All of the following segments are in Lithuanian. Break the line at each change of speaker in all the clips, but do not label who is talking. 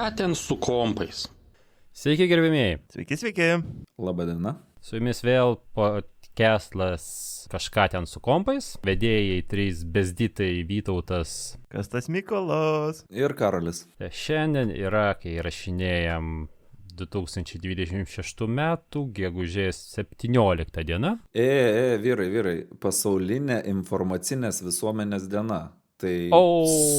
Ką ten su kompais?
Sveiki, gerbėmėjai.
Sveiki, sveiki.
Labadiena.
Su jumis vėl podcastas Kažką ten su kompais. Vedėjai 3 bezditai Vytautas.
Kas tas Mykolas?
Ir Karolis.
Šiandien yra, kai įrašinėjam 2026 metų gegužės 17 diena.
Vyrai, pasaulinė informacinės visuomenės diena. Tai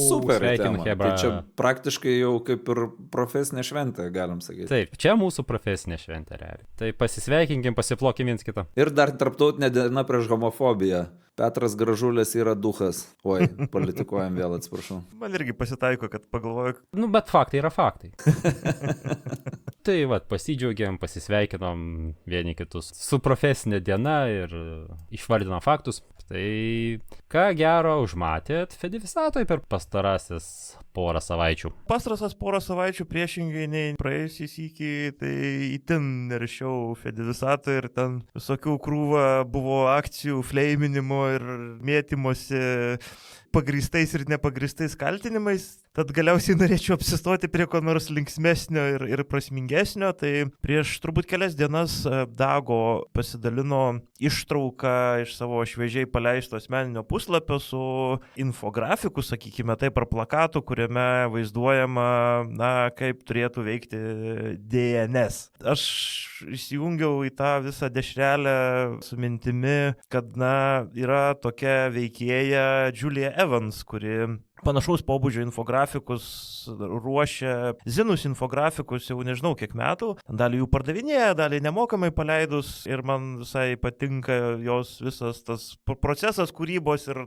super
sveikinu,
tema.
chebra.
Tai čia praktiškai jau kaip ir profesinė šventė, galim sakyti.
Taip, čia mūsų profesinė šventė realiai. Tai pasisveikinkim, pasiplokim viens kitą.
Ir dar tarptautinė diena prieš homofobiją. Petras Gražulis yra duchas. Oi, politikuojam vėl, atsiprašau.
Man irgi pasitaiko, kad pagalvoju.
Nu, bet faktai yra faktai. Tai vat, pasidžiaugiam, pasisveikinom vieni kitus su profesinė diena ir išvardinom faktus. Tai ką gero užmatėt Fedivisatoje per pastarąsias porą savaičių?
Pastarąsias porą savaičių priešingai nei praėjusiais iki, tai itin neršiau Fedivisatoje ir ten visokių krūva buvo akcijų, fleiminimo ir mėtymosi pagrįstais ir nepagrįstais kaltinimais. Tad galiausiai norėčiau apsistoti prie ko nors linksmesnio ir prasmingesnio. Tai prieš turbūt kelias dienas Dago pasidalino ištrauką iš savo šviežiai paleisto asmeninio puslapio su infografiku, sakykime taip, ar plakatu, kuriame vaizduojama, kaip turėtų veikti DNS. Aš įsijungiau į tą visą dešrelę su mintimi, kad yra tokia veikėja Julia Evans, kuri panašaus pobūdžio infografikus ruošia, zinus infografikus jau nežinau kiek metų. Dalį jų pardavinėja, dalį nemokamai paleidus ir man visai patinka jos visas tas procesas kūrybos ir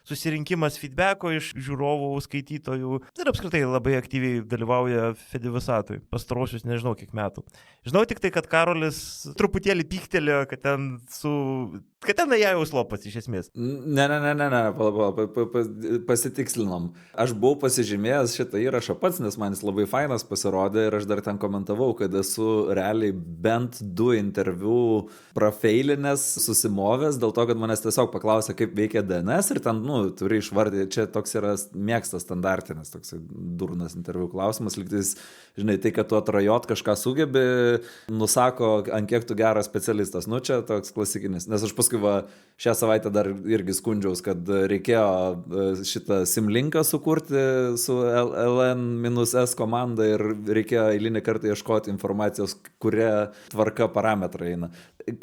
susirinkimas feedbacko iš žiūrovų, skaitytojų ir apskritai labai aktyviai dalyvauja Fedivisatui pastarosius nežinau kiek metų. Žinau tik tai, kad Karolis truputėlį pyktelėjo, kad ten jaus lopas iš esmės.
Ne, pasitikslinom. Aš buvau pasižymėjęs šitą įrašą pats, nes man jis labai fainas pasirodė ir aš dar ten komentavau, kad esu realiai bent 2 interviu prafeilinės susimovęs, dėl to, kad manęs tiesiog paklausė, kaip veikia DNS ir ten, turi išvardyti, čia toks yra mėgstas standartinis, toks durnas interviu klausimas, lygtais, žinai, tai, kad tu atrajot kažką sugebi, nusako, ant kiek tu geras specialistas. Čia toks klasikinis, nes aš paskui šią savaitę dar irgi skundžiaus, kad reikėjo šitą simlinką sukurti su LN-S komanda ir reikėjo eilinį kartą ieškoti informacijos, kuria tvarka parametrai eina.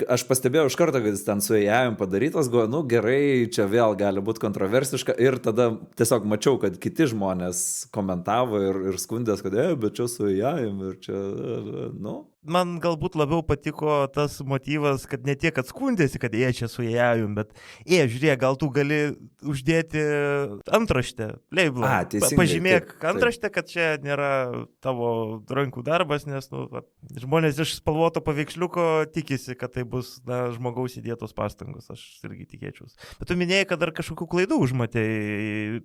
Aš pastebėjau iš karto, kad jis ten su AI padarytas, galvoju, gerai, čia vėl gali būti kontroversiška ir tada tiesiog mačiau, kad kiti žmonės komentavo ir skundės, kad bet čia su AI ir čia,
Man galbūt labiau patiko tas motyvas, kad ne tiek atskundėsi, kad jie čia su AI, bet žiūrėk, gal tu gali uždėti antraštę, labelą. Pažymėk antraštę, kad čia nėra tavo rankų darbas, nes žmonės iš spalvoto paveiksliuko tikisi, kad tai bus žmogaus įdėtos pastangos, aš irgi tikėčiaus. Bet tu minėjai, kad dar kažkokių klaidų užmatei,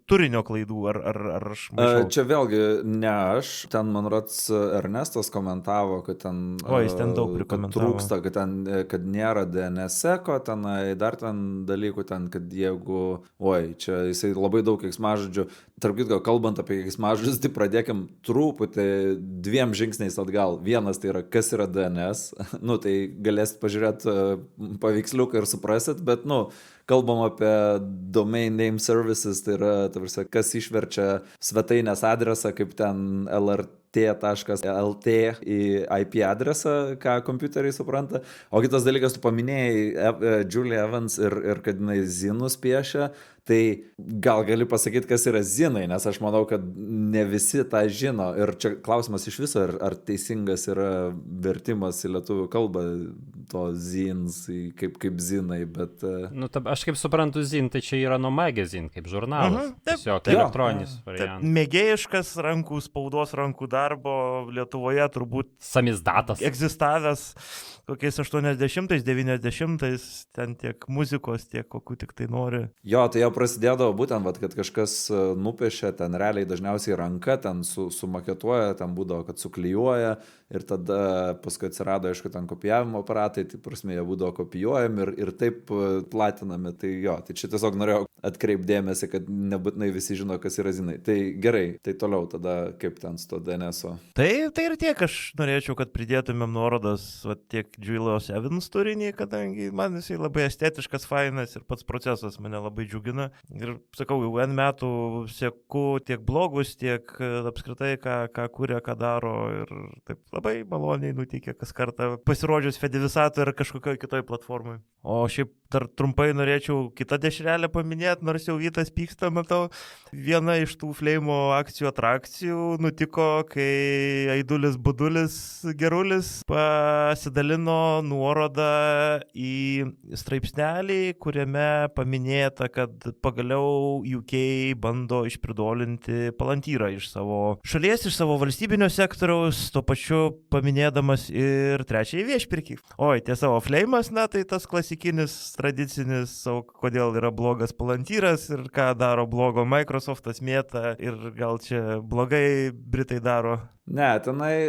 turinio klaidų, ar aš mačiau?
Čia vėlgi ne aš, ten man rods Ernestas komentavo, kad ten,
daug prikomentavo.
Trūksta, kad nėra DNS-eko, dar ten dalykų, kad jeigu, čia jisai labai daug keiksmažodžių, tarp kitko, kalbant apie keiksmažodžius, tai pradėkim truputį 2 žingsniais atgal. Vienas tai yra, kas yra DNS, tai galėsit pažiūrėti paveiksliuką ir suprasit, bet, kalbam apie domain name services, tai yra, kas išverčia svetainės adresą, kaip ten lrt.lt į IP adresą, ką kompiuteriai supranta. O kitas dalykas, tu paminėjai Julia Evans ir kad jinai zinus piešia, tai gal gali pasakyti, kas yra zinai, nes aš manau, kad ne visi tą žino. Ir čia klausimas iš viso, ar teisingas yra vertimas į lietuvių kalbą to zins, kaip zinai, bet...
Aš kaip suprantu, zin, tai čia yra nuo magazine, kaip žurnalas. Tiesiog elektroninis variantas.
Mėgėjiškas rankų spaudos, rankų darbo Lietuvoje turbūt
samizdatas
egzistavęs kokiais 80-ais, 90-ais, ten tiek muzikos, tiek kokių tik tai nori.
Tai jau prasidėdavo būtent, kad kažkas nupiešia ten realiai dažniausiai ranka, ten sumaketuoja, ten būdavo, kad suklijuoja ir tada paskui atsirado, aišku, ten kopijavimo aparatai, tai prasme, jie būdavo kopijuojami ir taip platinami, tai jo, tai čia tiesiog norėjau atkreipdėmėsi, kad nebūtinai visi žino, kas yra zinai. Tai gerai, tai toliau tada kaip ten su to DNS-o.
Tai ir tiek, aš norėčiau, kad pridėtumėm nuorodas tiek Julius Evans turinį, kadangi man jisai labai estetiškas, fainas ir pats procesas mane labai džiugina. Ir sakau, jau N metų seku tiek blogus, tiek apskritai, ką kuria, ką daro ir taip labai maloniai nutikė kas kartą pasirodžius Fedivisatoje ar kažkokioje kitoje platformoje. O šiaip dar trumpai norėčiau kitą dešrelę paminėti, nors jau Vytas pyksta, matau. Viena iš tų Flame'o akcijų atrakcijų nutiko, kai Aidulis Budulis Gerulis pasidalino nuorodą į straipsnelį, kuriame paminėta, kad pagaliau UK bando išpridolinti Palantyrą iš savo šalies, iš savo valstybinio sektoriaus, tuo pačiu paminėdamas ir trečiąjį viešpirkį. Oi, tiesa, o Flame'as, na, tai tas klasikinis, tradicinis, kodėl yra blogas Palantyras ir ką daro blogo Microsoftas, Meta ir gal čia blogai Britai daro.
Ne, tenai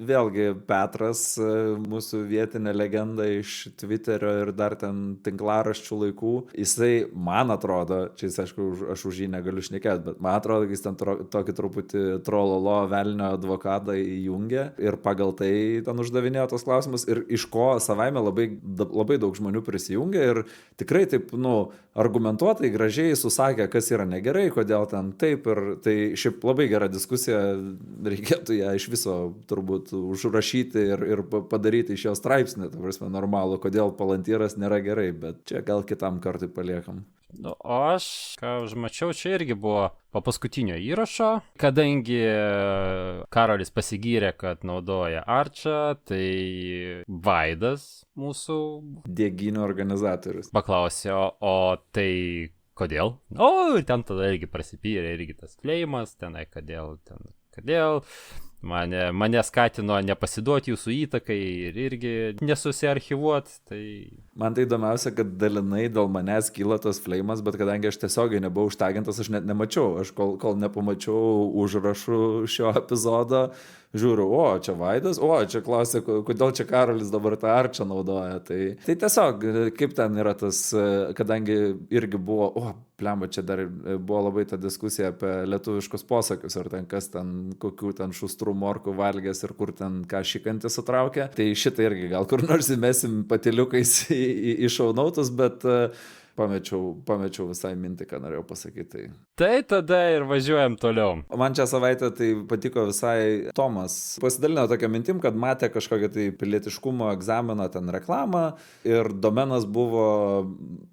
vėlgi Petras, mūsų vietinė legenda iš Twitterio ir dar ten tinklaraščių laikų, jisai, man atrodo, čia jis, aišku, aš už jį negaliu šnekėti, bet man atrodo, kad jis ten tokį truputį trololo velnio advokatą įjungė ir pagal tai ten uždavinėjo tos klausimus ir iš ko savaime labai daug žmonių prisijungė ir tikrai taip, argumentuotai, gražiai susakė, kas yra negerai, kodėl ten taip ir tai šiaip labai gera diskusija, reikėtų ją iš viso turbūt užrašyti ir padaryti iš jo straipsnį, ta prasme, normalų, kodėl Palantyras nėra gerai, bet čia gal kitam kartui paliekam.
O aš, ką užmačiau, čia irgi buvo po paskutinio įrašo, kadangi Karolis pasigyrė, kad naudoja Archą, tai Vaidas mūsų
Dieginių organizatorius
paklausė, o tai kodėl? O, ir ten tada irgi prasipyrė, irgi tas Flame'as, tenai kodėl mane skatino nepasiduoti jūsų įtakai ir irgi nesusiarchivuot, tai...
Man tai įdomiausia, kad dalinai dėl manęs kyla tas Flame'as, bet kadangi aš tiesiogiai nebuvau užtagintas, aš net nemačiau. Aš kol nepamačiau užrašų šio epizodo, žiūriu, čia Vaidas, čia klausė, kodėl čia Karolis dabar tą Archą naudoja. Tai tiesiog, kaip ten yra tas, kadangi irgi buvo, plemba, čia dar buvo labai ta diskusija apie lietuviškus posakius, ar ten kas ten, kokių ten šustrų morkų valgės ir kur ten ką šikantis sutraukė. Tai šitą irgi gal kur nors įmesim patiliukais į šaunautus, bet pamečiau visai mintį, ką norėjau pasakyti.
Tai tada ir važiuojam toliau.
Man čia savaitę tai patiko visai Tomas. Pasidalino tokią mintim, kad matė kažkokią tai pilietiškumo egzaminą ten reklamą ir domenas buvo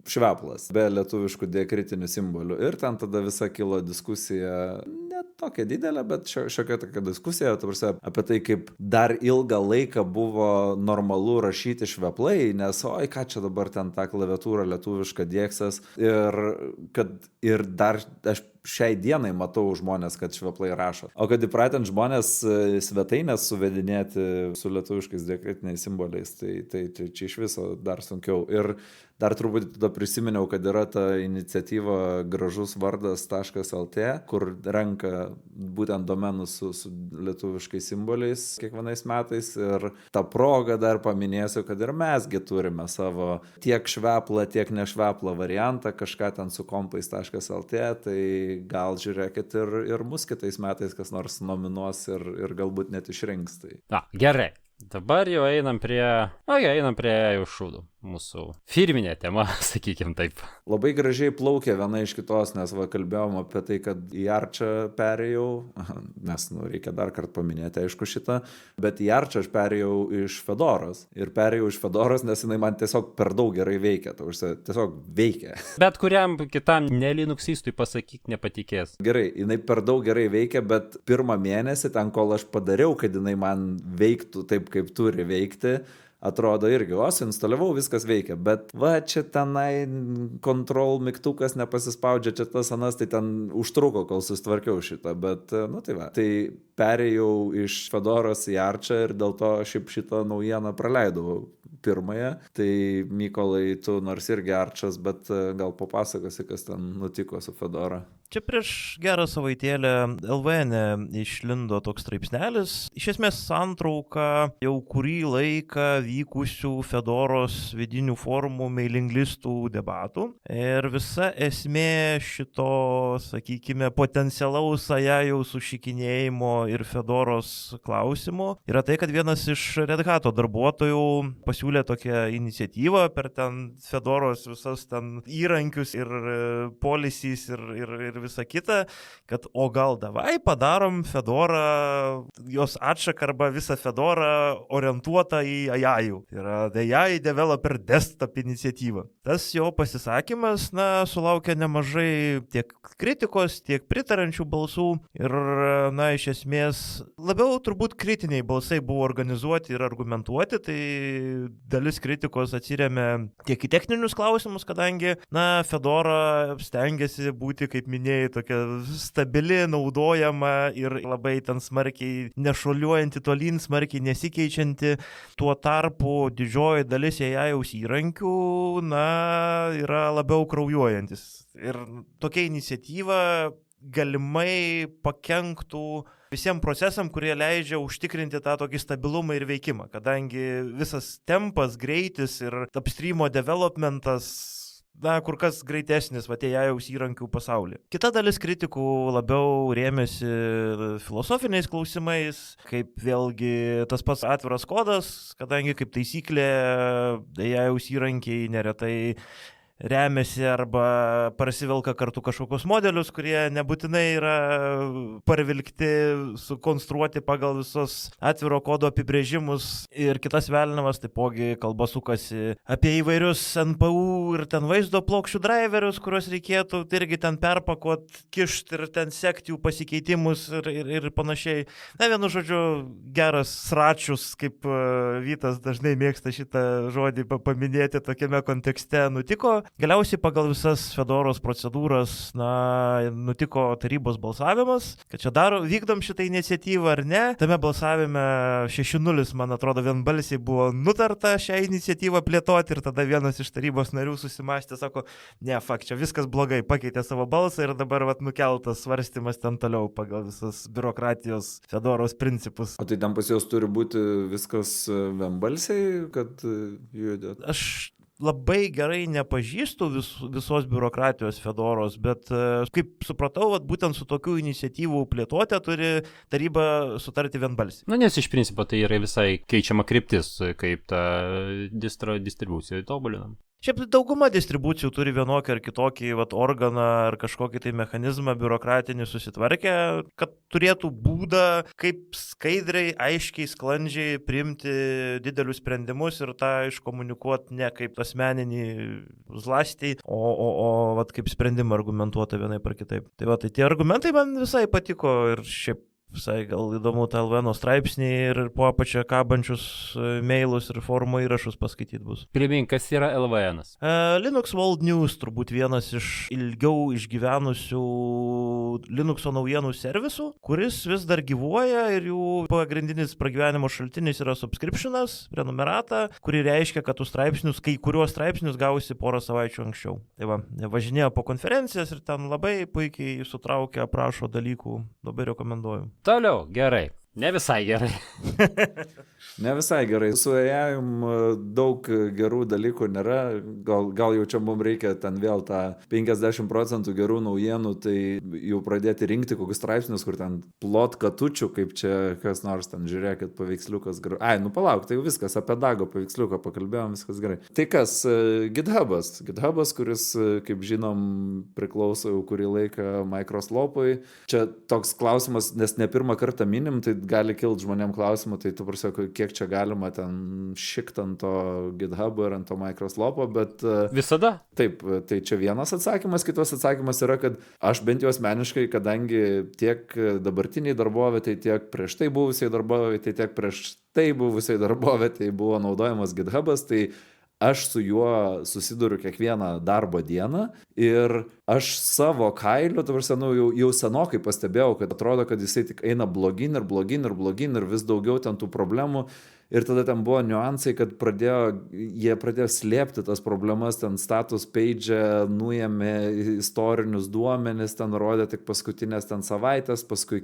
šveplas, be lietuviškų diakritinių simbolių. Ir ten tada visa kilo diskusija, ne tokia didelė, bet šiokia tokia diskusija, apie tai, kaip dar ilgą laiką buvo normalu rašyti šveplai, nes ką čia dabar ten tą klaviatūrą lietuvišką dieksas ir dar aš šiai dienai matau žmonės, kad šveplai rašo. O kad įpratint žmonės svetainės suvedinėti su lietuviškais diakritiniais simboliais, tai čia iš viso dar sunkiau. Ir dar truputį tada prisiminiau, kad yra ta iniciatyva gražusvardas.lt, kur renka būtent domenus su lietuviškais simboliais kiekvienais metais. Ir tą progą dar paminėsiu, kad ir mesgi turime savo tiek šveplą, tiek nešveplą variantą, kažką ten su kompais.lt, tai gal žiūrėkit ir mus kitais metais kas nors nominuos ir galbūt net išrinks. Tai.
Gerai. Dabar jau einam prie jau šūdų. Mūsų firminė tema, sakykim taip.
Labai gražiai plaukė viena iš kitos, nes kalbėjom apie tai, kad į Archą perėjau, nes reikia dar kartą paminėti, aišku, šitą, bet į Archą aš perėjau iš Fedoros. Ir perėjau iš Fedoros, nes jinai man tiesiog per daug gerai veikia. Tiesiog veikia.
Bet kuriam kitam nelinuksistui pasakyk, nepatikės.
Gerai, jinai per daug gerai veikia, bet pirmą mėnesį, ten kol aš padariau, kad jinai man veiktų taip, kaip turi veikti, atrodo irgi, suinstaliavau, viskas veikia, bet čia tenai control mygtukas nepasispaudžia, čia tas anas, tai ten užtruko, kol susitvarkiau šitą, bet tai perėjau iš Fedoros į Archą ir dėl to šiaip šitą naujieną praleidau pirmąją. Tai Mykolai, tu nors irgi Archas, bet gal papasakosi, kas ten nutiko su Fedora.
Čia prieš gerą savaitėlę LVN išlindo toks straipsnelis, iš esmės santrauka jau kurį laiką vykusių Fedoros vidinių forumų mailing listų debatų. Ir visa esmė šito, sakykime, potencialaus ajajaus sušikinėjimo ir Fedoros klausimų yra tai, kad vienas iš Red Hato darbuotojų pasiūlė tokią iniciatyvą per ten Fedoros visas ten įrankius ir policies ir visą kitą, kad o gal davai padarom Fedorą, jos atšaką arba visą Fedorą orientuotą į ajajų. Tai yra AI Developer Desktop iniciatyva. Tas jo pasisakymas, sulaukė nemažai tiek kritikos, tiek pritarančių balsų ir, iš esmės, labiau turbūt kritiniai balsai buvo organizuoti ir argumentuoti, tai dalis kritikos atsirėmė tiek į techninius klausimus, kadangi, Fedora stengiasi būti, kaip minėjai, tokia stabili, naudojama ir labai ten smarkiai nešuoliuojanti tolyn, smarkiai nesikeičianti. Tuo tarpu didžioji dalis jajaus įrankių, yra labiau kraujuojantis. Ir tokia iniciatyva galimai pakenktų visiems procesam, kurie leidžia užtikrinti tą tokį stabilumą ir veikimą, kadangi visas tempas, greitis ir upstreamo developmentas kur kas greitesnis jajaus įrankių pasaulyje. Kita dalis kritikų labiau rėmėsi filosofiniais klausimais, kaip vėlgi tas pats atviras kodas, kadangi kaip taisyklė jajaus įrankiai neretai remiasi arba parsivelka kartu kažkokius modelius, kurie nebūtinai yra parvilkti, sukonstruoti pagal visos atviro kodo apibrėžimus ir kitas velniavas. Taipogi kalba sukasi apie įvairius NPU ir ten vaizdo plokščių driverius, kuriuos reikėtų irgi ten perpakuoti, kišti ir ten sekti jų pasikeitimus ir panašiai. Vienu žodžiu, geras sračius, kaip Vytas dažnai mėgsta šitą žodį paminėti tokiame kontekste, nutiko. Galiausiai pagal visas Fedoros procedūras, nutiko tarybos balsavimas, kad čia vykdom šitą iniciatyvą ar ne. Tame balsavime 6-0, man atrodo, vienbalsiai buvo nutarta šią iniciatyvą plėtoti ir tada vienas iš tarybos narių susimąstė, sako, čia viskas blogai, pakeitė savo balsą ir dabar nukeltas svarstymas ten toliau pagal visas biurokratijos Fedoros principus.
O tai ten pas jos turi būti viskas vienbalsiai, kad judėt?
Aš labai gerai nepažįstu visos biurokratijos Fedoros, bet kaip supratau, būtent su tokių iniciatyvų plėtotė turi taryba sutarti vienbalsiai.
Nes iš principo tai yra visai keičiama kryptis, kaip ta distribucija tobulinam.
Šiaip dauguma distribucijų turi vienokį ar kitokį organą ar kažkokį tai mechanizmą biurokratinį susitvarkę, kad turėtų būdą, kaip skaidriai, aiškiai, sklandžiai priimti didelius sprendimus ir tą iškomunikuoti ne kaip asmeninį zlastį, o kaip sprendimą argumentuotą vienaip ar kitaip. Tai tie argumentai man visai patiko ir šiaip visai gal įdomu tą LVN straipsnį ir po apačią kabančius mailus ir forumo įrašus paskaityti bus.
Primink, kas yra LVN?
Linux World News turbūt vienas iš ilgiau išgyvenusių Linuxo naujienų servisų, kuris vis dar gyvuoja ir jų pagrindinis pragyvenimo šaltinis yra subscriptionas, prenumerata, kuri reiškia, kad kai kuriuos straipsnius gausi porą savaičių anksčiau. Tai važinėjo po konferencijas ir ten labai puikiai sutraukia, aprašo dalykų, labai rekomenduoju.
Toliau, gerai. Ne visai gerai.
Ne visai gerai. Su AI daug gerų dalykų nėra. Gal jau čia mums reikia ten vėl tą 50% gerų naujienų, tai jau pradėti rinkti kokius straipsnius, kur ten plot katučių, kaip čia kas nors ten, žiūrėkit, paveiksliukas gerai. Palauk, tai jau viskas, apie Dago paveiksliuką pakalbėjom, viskas gerai. Tai kas, GitHubas. GitHubas, kuris, kaip žinom, priklauso jau kurį laiką Microsoft'ui. Čia toks klausimas, nes ne pirmą kartą minim, tai gali kilti žmonėm klausimų, tai tu prasako, kiek čia galima ten šikt ant to GitHub'o ir ant to Microsoft'o, bet...
Visada?
Taip, tai čia vienas atsakymas, kitas atsakymas yra, kad aš bent jau asmeniškai, kadangi tiek dabartiniai darbovietei, tiek prieš tai buvusiai darbovietei, tiek prieš tai buvusiai darbovietei buvo naudojamas GitHub'as, tai aš su juo susiduriu kiekvieną darbo dieną ir aš savo kailiu, jau senokai pastebėjau, kad atrodo, kad jisai tik eina blogyn ir vis daugiau ten tų problemų ir tada ten buvo niuansai, kad jie pradėjo slėpti tas problemas, ten status page nuėmė istorinius duomenis, ten rodė tik paskutinės ten savaitės, paskui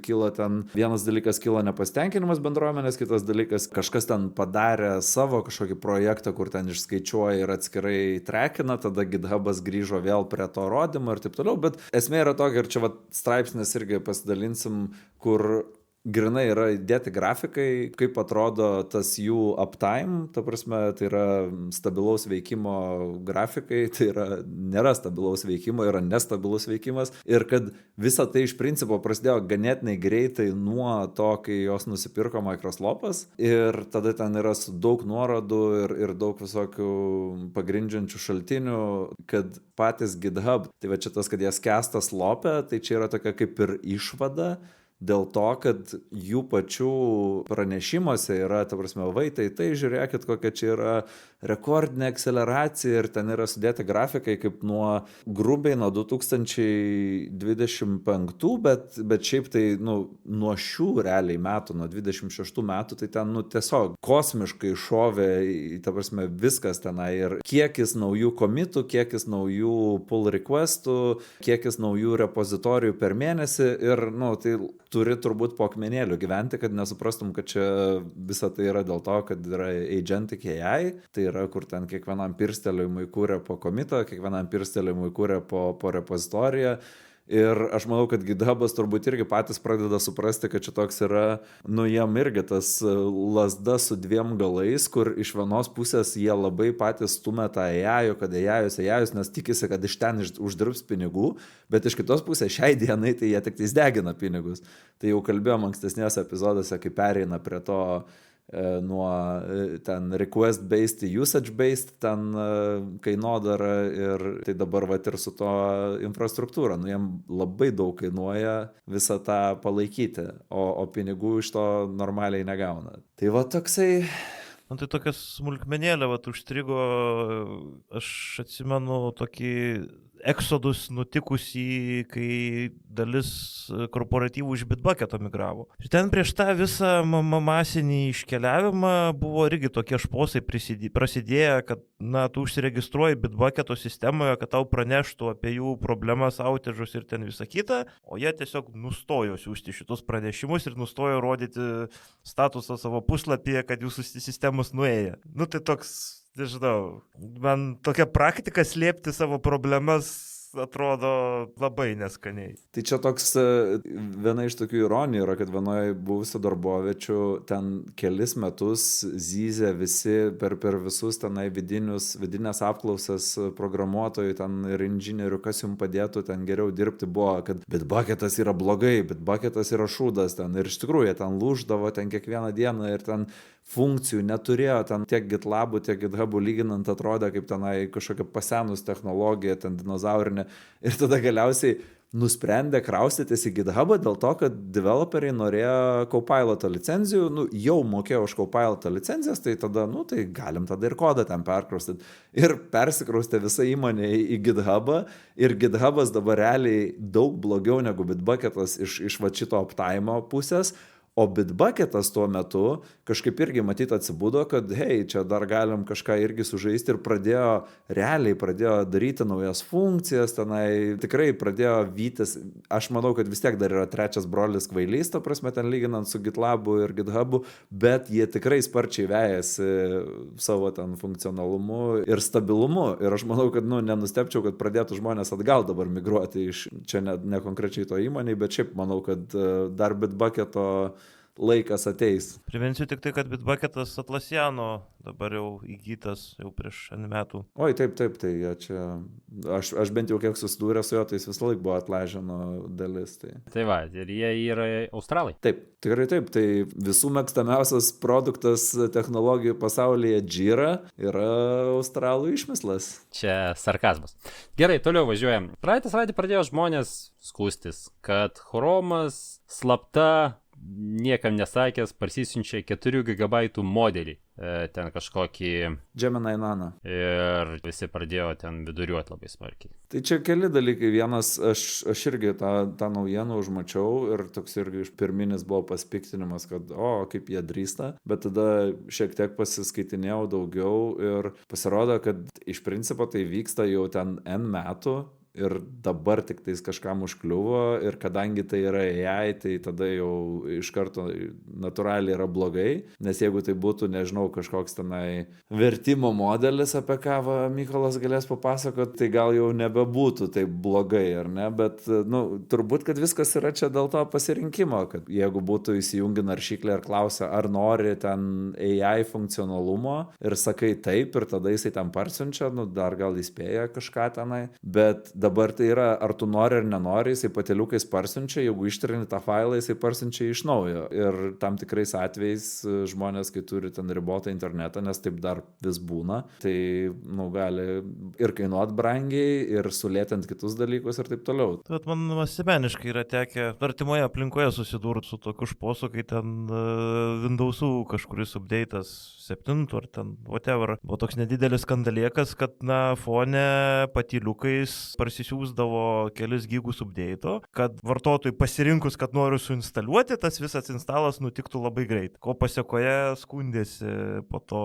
vienas dalykas kilo nepasitenkinimas bendruomenės, kitas dalykas kažkas ten padarė savo kažkokį projektą, kur ten išskaičiuoja ir atskirai trekina, tada GitHub'as grįžo vėl prie to rodymo ir taip toliau, bet esmė yra tokia, ir čia straipsnis irgi pasidalinsim, kur grinai yra įdėti grafikai, kaip atrodo tas jų uptime, ta prasme, tai yra stabilaus veikimo grafikai, tai nėra stabilaus veikimo, yra nestabilus veikimas ir kad visa tai iš principo prasidėjo ganėtinai greitai nuo to, kai jos nusipirko Microsoftas ir tada ten yra su daug nuorodų ir daug visokių pagrindžiančių šaltinių, kad patys GitHub, tai va čia tas, kad jie skęsta slope, tai čia yra tokia kaip ir išvada, dėl to, kad jų pačių pranešimuose yra, ta prasme, tai žiūrėkit, kokia čia yra rekordinė akceleracija ir ten yra sudėti grafikai kaip grubiai nuo 2025, bet šiaip tai, nuo šių realiai metų, nuo 26 metų, tai ten, tiesiog kosmiškai šovė, ta prasme, viskas tenai ir kiekis naujų komitų, kiekis naujų pull requestų, kiekis naujų repozitorijų per mėnesį ir, tai turi turbūt po akmenėliu gyventi, kad nesuprastum, kad čia visa tai yra dėl to, kad yra agentic AI, tai yra, kur ten kiekvienam pirsteliojimui kūrė po komitą, kiekvienam pirsteliojimui kūrė po repozitoriją. Ir aš manau, kad GitHub'as turbūt irgi patys pradeda suprasti, kad čia toks yra, jiem irgi tas lazda su dviem galais, kur iš vienos pusės jie labai patys stumia tą AI, kad AI, nes tikisi, kad iš ten uždirbs pinigų, bet iš kitos pusės šiai dienai tai jie tik tais degina pinigus. Tai jau kalbėjom ankstesnėse epizoduose, kai pereina prie to nuo ten request-based į usage-based, ten kainodara ir tai dabar ir su to infrastruktūra. Jiem labai daug kainuoja visą tą palaikyti, o pinigų iš to normaliai negauna. Tai toksai...
Tai tokia smulkmenėlė, užstrigo, aš atsimenu tokį eksodus nutikusį, kai dalis korporatyvų iš Bitbucketo migravo. Ir ten prieš tą visą masinį iškeliavimą buvo irgi tokie šposai prasidėję, kad, tu užsiregistruoji Bitbucketo sistemoje, kad tau praneštų apie jų problemas, outage'us ir ten visą kitą, o jie tiesiog nustojo siųsti šitus pranešimus ir nustojo rodyti statusą savo puslapyje, kad jūsų sistemos nuėjo. Tai toks, nežinau, man tokia praktika slėpti savo problemas atrodo labai neskaniai.
Tai čia toks, viena iš tokių ironijų yra, kad vienoje buvusių darboviečių ten kelis metus zyzė visi per visus tenai vidinės apklausas programuotojų ten ir inžinierių, kas jums padėtų ten geriau dirbti, buvo, kad Bitbucketas yra blogai, Bitbucketas yra šūdas ten ir iš tikrųjų ten lūždavo ten kiekvieną dieną ir ten funkcijų neturėjo, ten tiek GitLabų, tiek GitHubų lyginant atrodė kaip tenai kažkokia pasenus technologija, ten dinozaurinė. Ir tada galiausiai nusprendė kraustytis į GitHubą dėl to, kad developeriai norėjo Copilot'o licenzijų, jau mokėjo už Copilot'o licenzijas, tai tada, tai galim tada ir kodą ten perkraustyti. Ir persikraustė visa įmonė į GitHubą ir GitHubas dabar realiai daug blogiau negu Bitbucketas iš šito uptime pusės. O Bitbucketas tuo metu kažkaip irgi matyt atsibudo, kad hei, čia dar galim kažką irgi sužaisti ir pradėjo daryti naujas funkcijas, tenai tikrai pradėjo vytis. Aš manau, kad vis tiek dar yra trečias brolis kvailys, ta prasme, ten lyginant su GitLab'u ir GitHub'u, bet jie tikrai sparčiai vejasi savo ten funkcionalumu ir stabilumu. Ir aš manau, kad nenustepčiau, kad pradėtų žmonės atgal dabar migruoti iš, čia ne konkrečiai to įmonei, bet šiaip manau, kad dar Bitbucketo laikas ateis.
Priminsiu tik tai, kad Bitbucketas Atlassiano dabar jau įgytas jau prieš metų.
Oi, taip, tai jie čia, aš bent jau kiek susidūrė su jo, tai jis vis laik buvo Atlassiano dalis.
Tai va, ir jie yra australai.
Taip, tikrai taip, tai visų mėgstamiausias produktas technologijų pasaulyje Jira yra australų išmislas.
Čia sarkazmas. Gerai, toliau važiuojam. Praeitą savaitę pradėjo žmonės skųstis, kad Chromas slapta niekam nesakęs, parsisiunčia 4 GB modelį, ten kažkokį
Gemini Nano.
ir visi pradėjo ten viduriuoti labai smarkiai.
Tai čia keli dalykai. Vienas, aš irgi tą naujieną užmačiau ir toks irgi pirminis buvo pasipiktinimas, kad kaip jie drįsta, bet tada šiek tiek pasiskaitinėjau daugiau ir pasirodo, kad iš principo tai vyksta jau ten N metų. Ir dabar tik tais kažkam užkliuvo ir kadangi tai yra AI, tai tada jau iš karto natūraliai yra blogai, nes jeigu tai būtų, nežinau, kažkoks tenai vertimo modelis, apie ką Mykolas galės papasakot, tai gal jau nebebūtų taip blogai, ar ne, bet, turbūt, kad viskas yra čia dėl to pasirinkimo, kad jeigu būtų įsijungi naršyklę ir klausia, ar nori ten AI funkcionalumo ir sakai taip ir tada jisai ten parsiunčia, dar gal įspėja kažką tenai, bet dabar tai yra, ar tu nori ar nenori, jisai pateliukais parsiunčia, jeigu ištrini tą failą, jisai parsiunčia iš naujo. Ir tam tikrais atvejais žmonės, kai turi ten ribotą internetą, nes taip dar vis būna, tai, gali ir kainuot brangiai, ir sulėtinti kitus dalykus ir taip toliau.
Bet man asmeniškai yra tekę artimoje aplinkoje susidurti su tokiu šposu, kai ten Windows'ų kažkuris update'as 7 ar ten whatever. Buvo toks nedidelis skandalėkas, kad fone patyliukais parsisiųsdavo kelis gigus update'o, kad vartotojui pasirinkus, kad noriu suinstaliuoti, tas visas instalas nutiktų labai greit. Ko pasiekoje skundėsi po to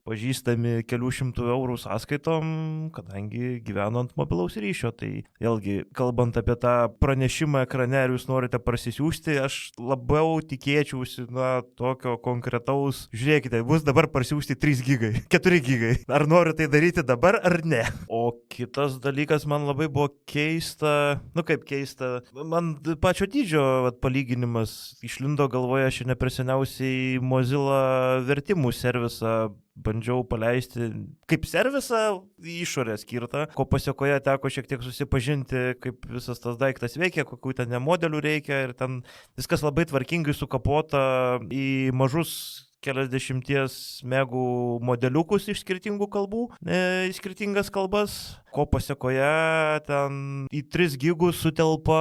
pažįstami kelių šimtų eurų sąskaitom, kadangi gyveno ant mobilaus ryšio. Tai vėlgi, kalbant apie tą pranešimą ekrane, ar jūs norite parsisiųsti, aš labiau tikėčiausi tokio konkretaus, žiūrėkite, bus dabar parsiųsti 3 gigai, 4 gigai. Ar noriu tai daryti dabar ar ne? O kitas dalykas man labai buvo keista, kaip keista, man pačio dydžio palyginimas išlindo galvoje, aš nepreseniausiai Mozilla vertimų servisą bandžiau paleisti kaip servisą išorę skirtą, ko pasiekoje teko šiek tiek susipažinti, kaip visas tas daiktas veikia, kokių ten modelių reikia ir ten viskas labai tvarkingai sukapota į mažus keliasdešimties megų modeliukus iš skirtingų kalbų, į skirtingas kalbas, ko pasiekoje ten į 3 gigus sutelpa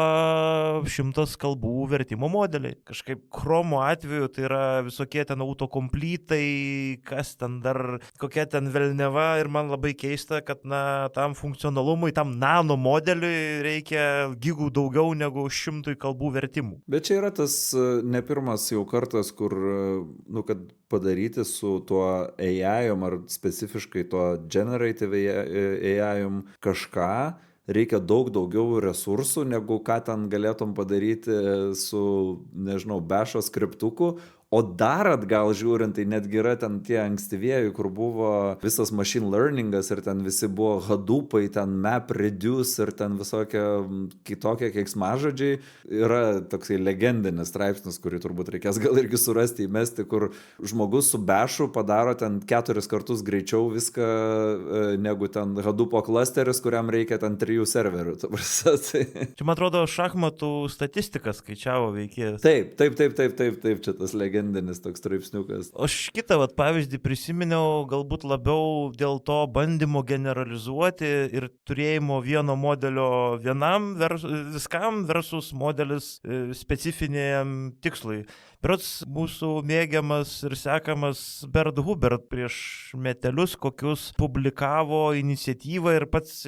100 kalbų vertimo modeliai. Kažkaip Chromo atveju tai yra visokie ten autokomplytai, kas ten dar, kokia ten velneva ir man labai keista, kad tam funkcionalumui, tam nano modeliui reikia gigų daugiau negu 100 kalbų vertimų.
Bet čia yra tas ne pirmas jau kartas, kur, kad padaryti su tuo AI-om ar specifiškai tuo generative AI-om kažką, reikia daug daugiau resursų, negu ką ten galėtum padaryti su, nežinau, bešo skriptuku. O dar atgal žiūrint, tai netgi yra ten tie ankstyvieji, kur buvo visas machine learningas ir ten visi buvo Hadoopai, ten MapReduce ir ten visokie kitokie keiksmažodžiai. Yra toksai legendinis straipsnis, kurį turbūt reikės gal irgi surasti, įmesti, kur žmogus su bešu padaro ten 4 kartus greičiau viską, negu ten Hadoopo klasteris, kuriam reikia ten 3 serverių.
Čia, man atrodo, šachmatų statistiką skaičiavo veikėjas.
Taip, čia tas legendinis toks straipsniukas.
Aš kitą pavyzdį prisiminiau galbūt labiau dėl to bandymo generalizuoti ir turėjimo vieno modelio vienam viskam versus modelis specifiniam tikslui. Berods mūsų mėgiamas ir sekamas Bert Hubbard prieš metelius kokius publikavo iniciatyvą ir pats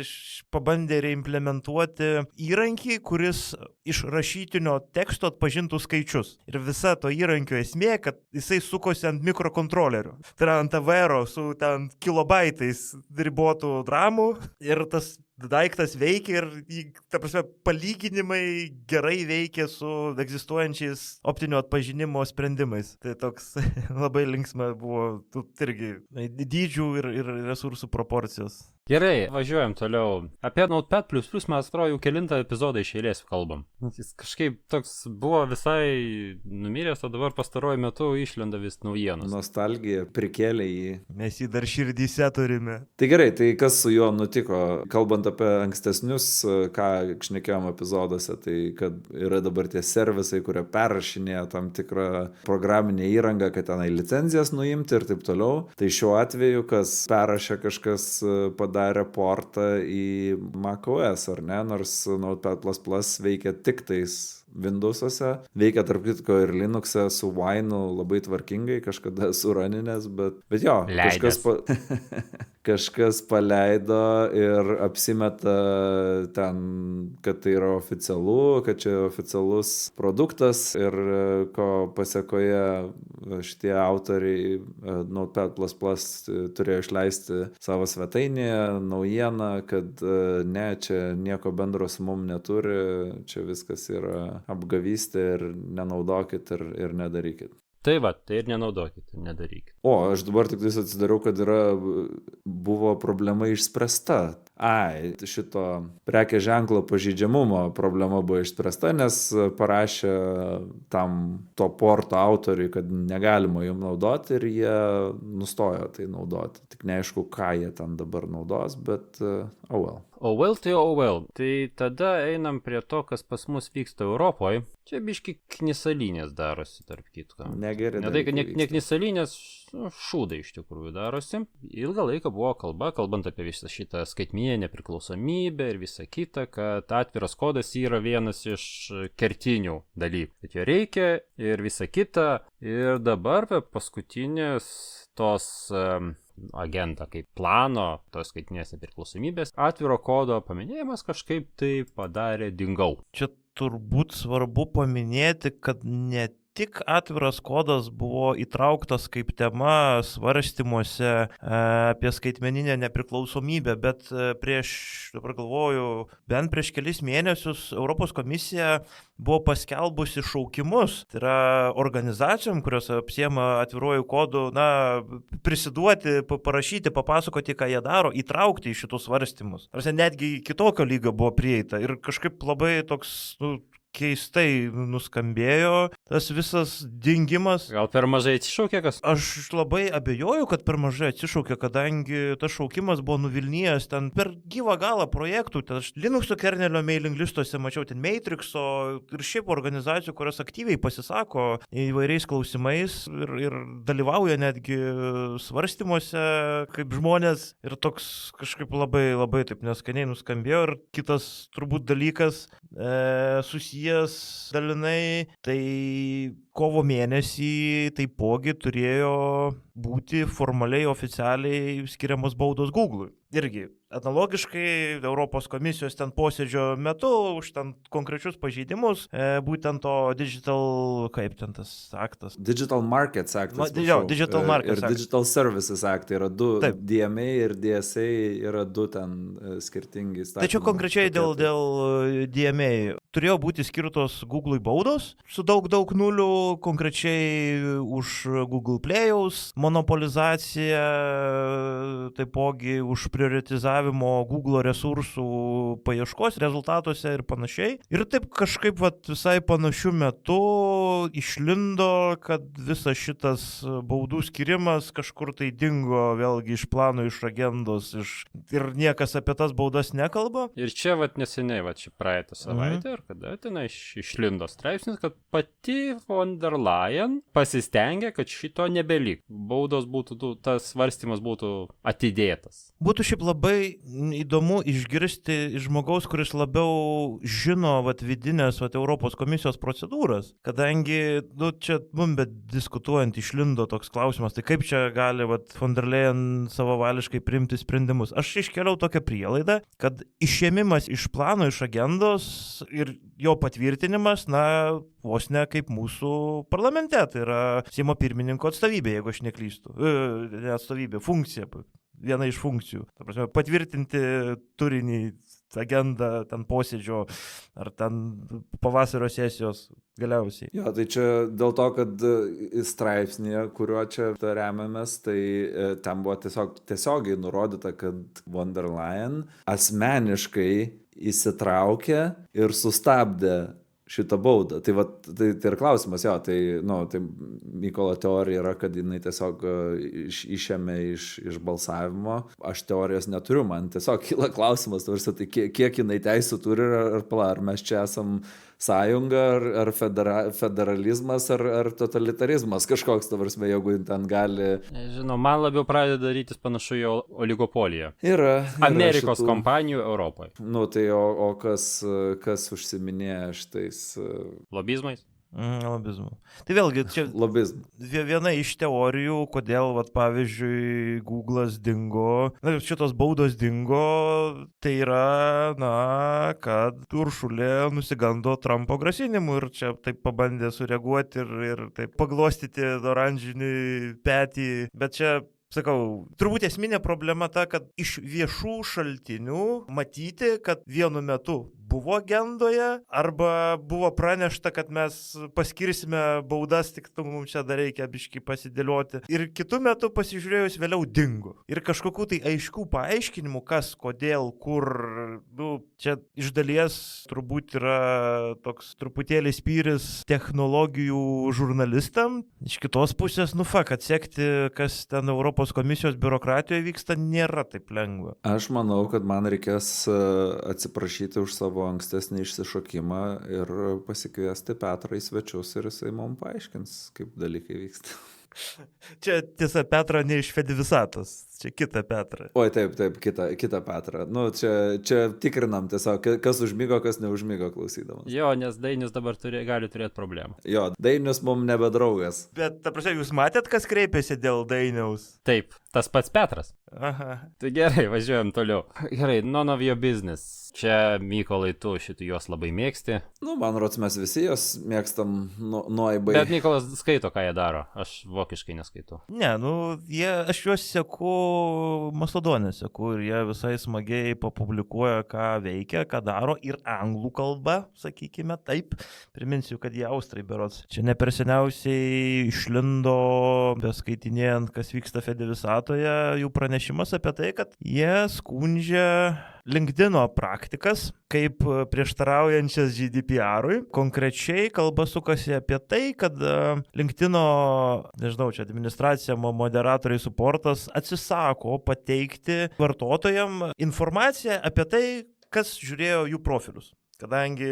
pabandė reimplementuoti įrankį, kuris iš rašytinio teksto atpažintų skaičius. Ir visa to įrankio esmė, kad jisai sukosi ant mikrokontrolerių. Tai yra ant AVR su ten kilobaitais ribotų dramų ir tas daiktas veikia ir, ta prasme, palyginimai gerai veikia su egzistuojančiais optinio atpažinimo sprendimais. Tai toks labai linksma buvo irgi dydžių ir resursų proporcijos.
Gerai, važiuojam toliau. Apie Notepad++, man atrodo, jau kelintą epizodą iš eilės kalbam. Jis kažkaip toks buvo visai numiręs, o dabar pastaruoju metu išlenda vis naujienos.
Nostalgija prikėlė jį.
Mes jį dar širdyse turime.
Tai gerai, tai kas su juo nutiko? Kalbant apie ankstesnius, ką šnekėjom epizoduose, tai kad yra dabar tie servisai, kurie perrašinėja tam tikrą programinę įrangą, kad tenai licenzijas nuimti ir taip toliau. Tai šiuo atveju, kas perrašė kažkas padarė portą į macOS, ar ne? Nors Notepad++ veikia tik tais Windows'uose. Veikia tarp kitko ir Linux'e su Wine'u labai tvarkingai, kažkada esu raninės, bet jo, kažkas paleido ir apsimeta ten, kad tai yra oficialu, kad čia oficialus produktas ir ko pasekoje šitie autoriai Notepad++ turėjo išleisti savo svetainėje naujieną, kad ne, čia nieko bendro su mum neturi, čia viskas yra apgavystė ir nenaudokit ir nedarykit.
Tai va, tai ir nenaudokit, ir nedarykit.
O, aš dabar tik atsidariau, kad buvo problema išspręsta. Šito prekės ženklo pažeidžiamumo problema buvo išspręsta, nes parašė tam to porto autoriui, kad negalima jum naudoti ir jie nustojo tai naudoti. Tik neaišku, ką jie ten dabar naudos, bet oh well.
Oh well. Tai tada einam prie to, kas pas mus vyksta Europoje. Čia biški knisalinės darosi, tarp kitko.
Negeri.
Ne tai, kad ne knisalinės, šūdai iš tikrųjų darosi. Ilgą laiką buvo kalbant apie visą šitą skaitmeninę nepriklausomybę ir visą kitą, kad atviras kodas yra vienas iš kertinių dalykų. Kad jo reikia ir visą kitą. Ir dabar paskutinės tos agentą kaip plano, tos skaitinės nepriklausomybės, atviro kodo paminėjimas kažkaip tai padarė dingau.
Čia turbūt svarbu paminėti, kad ne tik atviras kodas buvo įtrauktas kaip tema svarstymuose apie skaitmeninę nepriklausomybę, bet dabar galvoju, bent prieš kelis mėnesius Europos komisija buvo paskelbusi šaukimus, tai yra organizacijom, kurios apsiema atviruoju kodu, prisiduoti, parašyti, papasakoti, ką jie daro, įtraukti į šitus svarstymus. Ar netgi kitokio lygio buvo prieita ir kažkaip labai toks, keistai nuskambėjo tas visas dingimas.
Gal per mažai atsišaukė kas?
Aš labai abejoju, kad per mažai atsišaukė, kadangi tas šaukimas buvo nuvilnijęs ten per gyvą galą projektų. Aš Linuxo kernelio mailing listuose mačiau ten Matrixo ir šiaip organizacijų, kurios aktyviai pasisako įvairiais klausimais ir dalyvauja netgi svarstymuose kaip žmonės. Ir toks kažkaip labai, labai taip neskaniai nuskambėjo. Ir kitas turbūt dalykas susijęs dalinai, tai kovo mėnesį taipogi turėjo būti formaliai, oficialiai skiriamos baudos Google'ui. Irgi analogiškai Europos komisijos ten posėdžio metu už ten konkrečius pažeidimus, būtent to kaip ten tas aktas?
Digital Markets Act.
Digital Markets Act.
Ir Digital Services Act yra du. Taip. DMA ir DSA yra du ten skirtingi įstatymai.
Tačiau konkrečiai dėl DMA turėjo būti skirtos Google'ui baudos su daug nulių, konkrečiai už Google Play'aus monopolizaciją, taipogi už prioritizavimo Google resursų paieškos rezultatuose ir panašiai. Ir taip kažkaip visai panašiu metu išlindo, kad visas šitas baudų skirimas kažkur tai dingo vėlgi iš plano, iš agendos, ir niekas apie tas baudas nekalba.
Ir čia neseniai, čia praeitą savaitę, ar kada ten išlindo straipsnis, kad pati von der Leyen pasistengė, kad šito nebelik. Baudos būtų, tas svarstymas būtų atidėtas.
Būtų šiaip labai įdomu išgirsti iš žmogaus, kuris labiau žino vidinės Europos komisijos procedūras, kadangi čia bet diskutuojant išlindo toks klausimas, tai kaip čia gali von der Leyen savavališkai priimti sprendimus. Aš iškėliau tokią prielaidą, kad išėmimas iš plano, iš agendos ir jo patvirtinimas, vos ne kaip mūsų parlamente, tai yra Seimo pirmininko atstovybė, jeigu aš neklystu. Ne atstovybė, funkcija. Viena iš funkcijų. Ta prasme, patvirtinti turinį, agendą ten posėdžio ar ten pavasario sesijos galiausiai.
Jo, tai čia dėl to, kad straipsnėje, kuriuo čia remiamės, tai ten buvo tiesiogiai nurodyta, kad von der Leyen asmeniškai įsitraukė ir sustabdė šitą baudą. Tai ir klausimas, tai Mykolo teorija yra, kad jinai tiesiog išėmė iš balsavimo. Aš teorijos neturiu, man tiesiog kyla klausimas, tai kiek jinai teisų turi, ar mes čia esam sąjunga, ar federalizmas, ar totalitarizmas kažkoks, ta prasme, jeigu ten gali...
Žinau, man labiau pradeda darytis panašu į oligopoliją.
Yra
Amerikos
šitų...
kompanijų Europoje.
Nu, tai o kas užsiminėja šitais...
Lobizmais?
Lobizmu. Tai vėlgi, čia viena iš teorijų, kodėl, vat, pavyzdžiui, Google'as dingo, šitos baudos dingo, tai yra, kad Uršulė nusigando Trumpo grasinimų ir čia taip pabandė sureaguoti ir taip paglostyti oranžinį petį, bet čia... Sakau, turbūt esminė problema ta, kad iš viešų šaltinių matyti, kad vienu metu buvo agendoje, arba buvo pranešta, kad mes paskirsime baudas, tik mums čia dar reikia biškį pasidėlioti. Ir kitu metu pasižiūrėjus vėliau dingo. Ir kažkokių tai aiškių paaiškinimų, kas, kodėl, kur, čia iš dalies turbūt yra toks truputėlį spyris technologijų žurnalistam. Iš kitos pusės, kad sekti, kas ten Europos komisijos biurokratijoje vyksta, nėra taip lengva.
Aš manau, kad man reikės atsiprašyti už savo ankstesnį išsišokimą ir pasikviesti Petrą į svečius ir jisai mums paaiškins, kaip dalykai vyksta.
Čia tiesa Petra ne iš Fedivisatos, čia kita Petra.
Oi, taip, kita Petra. Čia tikrinam tiesiog, kas užmigo, kas neužmigo klausydamas.
Jo, nes Dainius dabar gali turėti problemą.
Jo, Dainius mums nebedraugas.
Bet, ta prasme, jūs matėt, kas kreipėsi dėl Dainiaus?
Taip, tas pats Petras.
Aha.
Tai gerai, važiuojam toliau. Gerai, none of your business. Čia, Mykolai, tu šitų juos labai mėgsti.
Man rods, mes visi juos mėgstam nuoibai.
Bet Mykolas skaito, ką jie daro. Aš vokiškai neskaitau.
Ne, aš juos seku Mastodone seku ir jie visai smagiai papublikuoja, ką veikia, ką daro ir anglų kalba, sakykime taip. Priminsiu, kad jie Austrai berods. Čia ne per seniausiai išlindo, beskaitinėjant, kas vyksta Fedivisatoje, jų pranešimas apie tai, kad jie skundžia LinkedIno praktikas kaip prieštaraujančias GDPR-ui. Konkrečiai kalba sukasi apie tai, kad LinkedIno, čia administracija, moderatoriai, supportas atsisako pateikti vartotojam informaciją apie tai, kas žiūrėjo jų profilius. Kadangi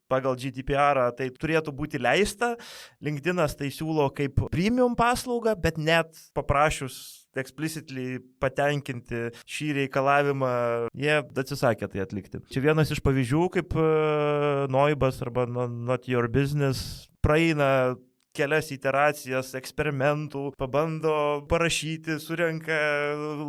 pagal GDPR tai turėtų būti leista, LinkedInas tai siūlo kaip premium paslaugą, bet net paprašius explicitly patenkinti šį reikalavimą, jie atsisakė tai atlikti. Čia vienas iš pavyzdžių, kaip Noibas arba Not Your Business praeina kelias iteracijas, eksperimentų, pabando parašyti, surenka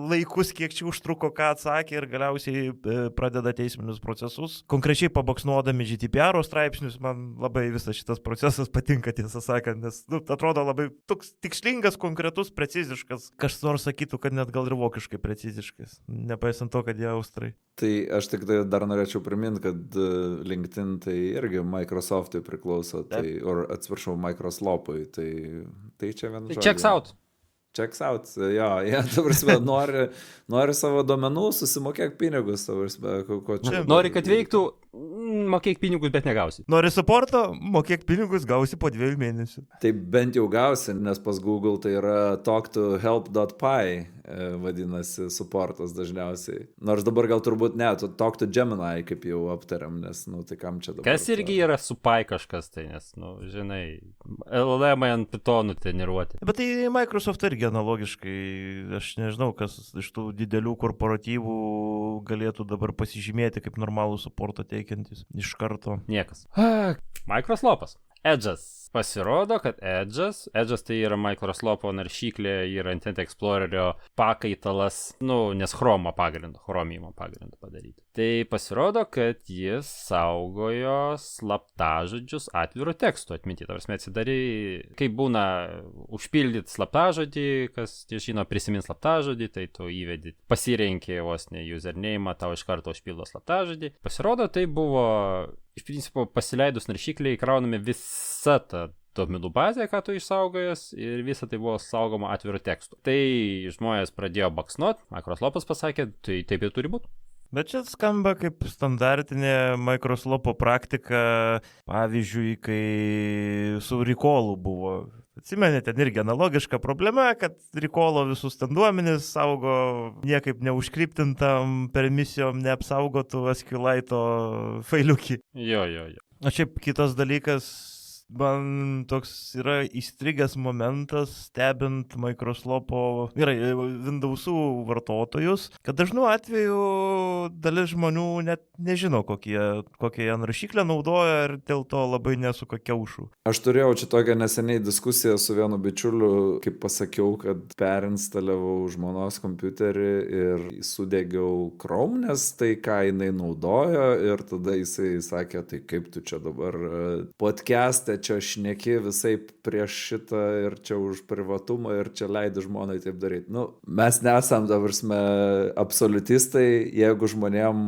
laikus, kiek čia užtruko, ką atsakė ir galiausiai pradeda teisminius procesus. Konkrečiai pabaksnuodami GDPR straipsnius, man labai visas šitas procesas patinka, tiesą sakant, nes atrodo labai toks tikslingas, konkretus, preciziškas. Kas nors sakytų, kad net gal ir vokiškai preciziškas, nepaisant to, kad jie Austrai.
Tai aš tik tai dar norėčiau priminti, kad LinkedIn tai irgi Microsoftui priklauso, atsiprašau, Microsoftui. Tai čia vienas žodis.
Checks out.
Checks out, jo, ta prasme, nori savo duomenų, susimokėk pinigus, ta prasme,
nori, kad veiktų, mokėk pinigus, bet negausi.
Nori supporto, mokėk pinigus, gausi po 2 mėnesių.
Tai bent jau gausi, nes pas Google tai yra talktohelp.py, vadinasi, supportas dažniausiai. Nors dabar gal turbūt ne, talk to Gemini, kaip jau aptariam, nes, tai kam čia dabar.
Kas irgi yra supy kažkas, tai nes, žinai, LLM ant pitonų treniruoti.
Bet tai Microsoft irgi analogiškai, aš nežinau, kas iš tų didelių korporatyvų galėtų dabar pasižymėti kaip normalų supportą teikiantis iš karto.
Niekas. Microsoftas. Edge'as. Pasirodo, kad Edge'as tai yra Microsofto naršyklė ir Internet Explorerio pakaitalas, nes Chromium pagrindu padaryti. Tai pasirodo, kad jis saugojo slaptažodžius atvirų tekstų atminti. Tarsi atsidarai, kaip būna užpildyti slaptažodį, kas žino prisimins slaptažodį, tai tu įvedi, pasirenki vos ne username, tau iš karto užpildo slaptažodį. Pasirodo, tai buvo iš principo pasileidus naršyklei įkraunami visa ta duomenų bazė, ką tu išsaugojęs, ir visa tai buvo saugoma atvirų tekstų. Tai žmonės pradėjo baksnuot, Microsoftas pasakė, tai taip jau turi būti.
Bet čia skamba kaip standartinė Microsofto praktika, pavyzdžiui, kai su Recallu buvo. Atsimeni, ten irgi analogiška problema, kad Recallo visus ten duomenis saugo niekaip neužkriptintam permisijom neapsaugotų SQLite failiukį.
Jo.
O šiaip kitas dalykas, man toks yra įstrigęs momentas, stebint Microsofto, Windows'ų vartotojus, kad dažnu atveju dalis žmonių net nežino, kokią jie naršyklę naudoja ir dėl to labai nesuka kiaušų.
Aš turėjau čia tokią neseniai diskusiją su vienu bičiuliu, kaip pasakiau, kad perinstaliavau žmonos kompiuterį ir sudegiau Chrome, nes tai, ką jinai naudojo, ir tada jisai sakė, tai kaip tu čia dabar podcast'e čia šneki visai prieš šitą ir čia už privatumą ir čia leidi žmonai taip daryti. Nu, mes nesam, dabarsime, absoliutistai, jeigu žmonėm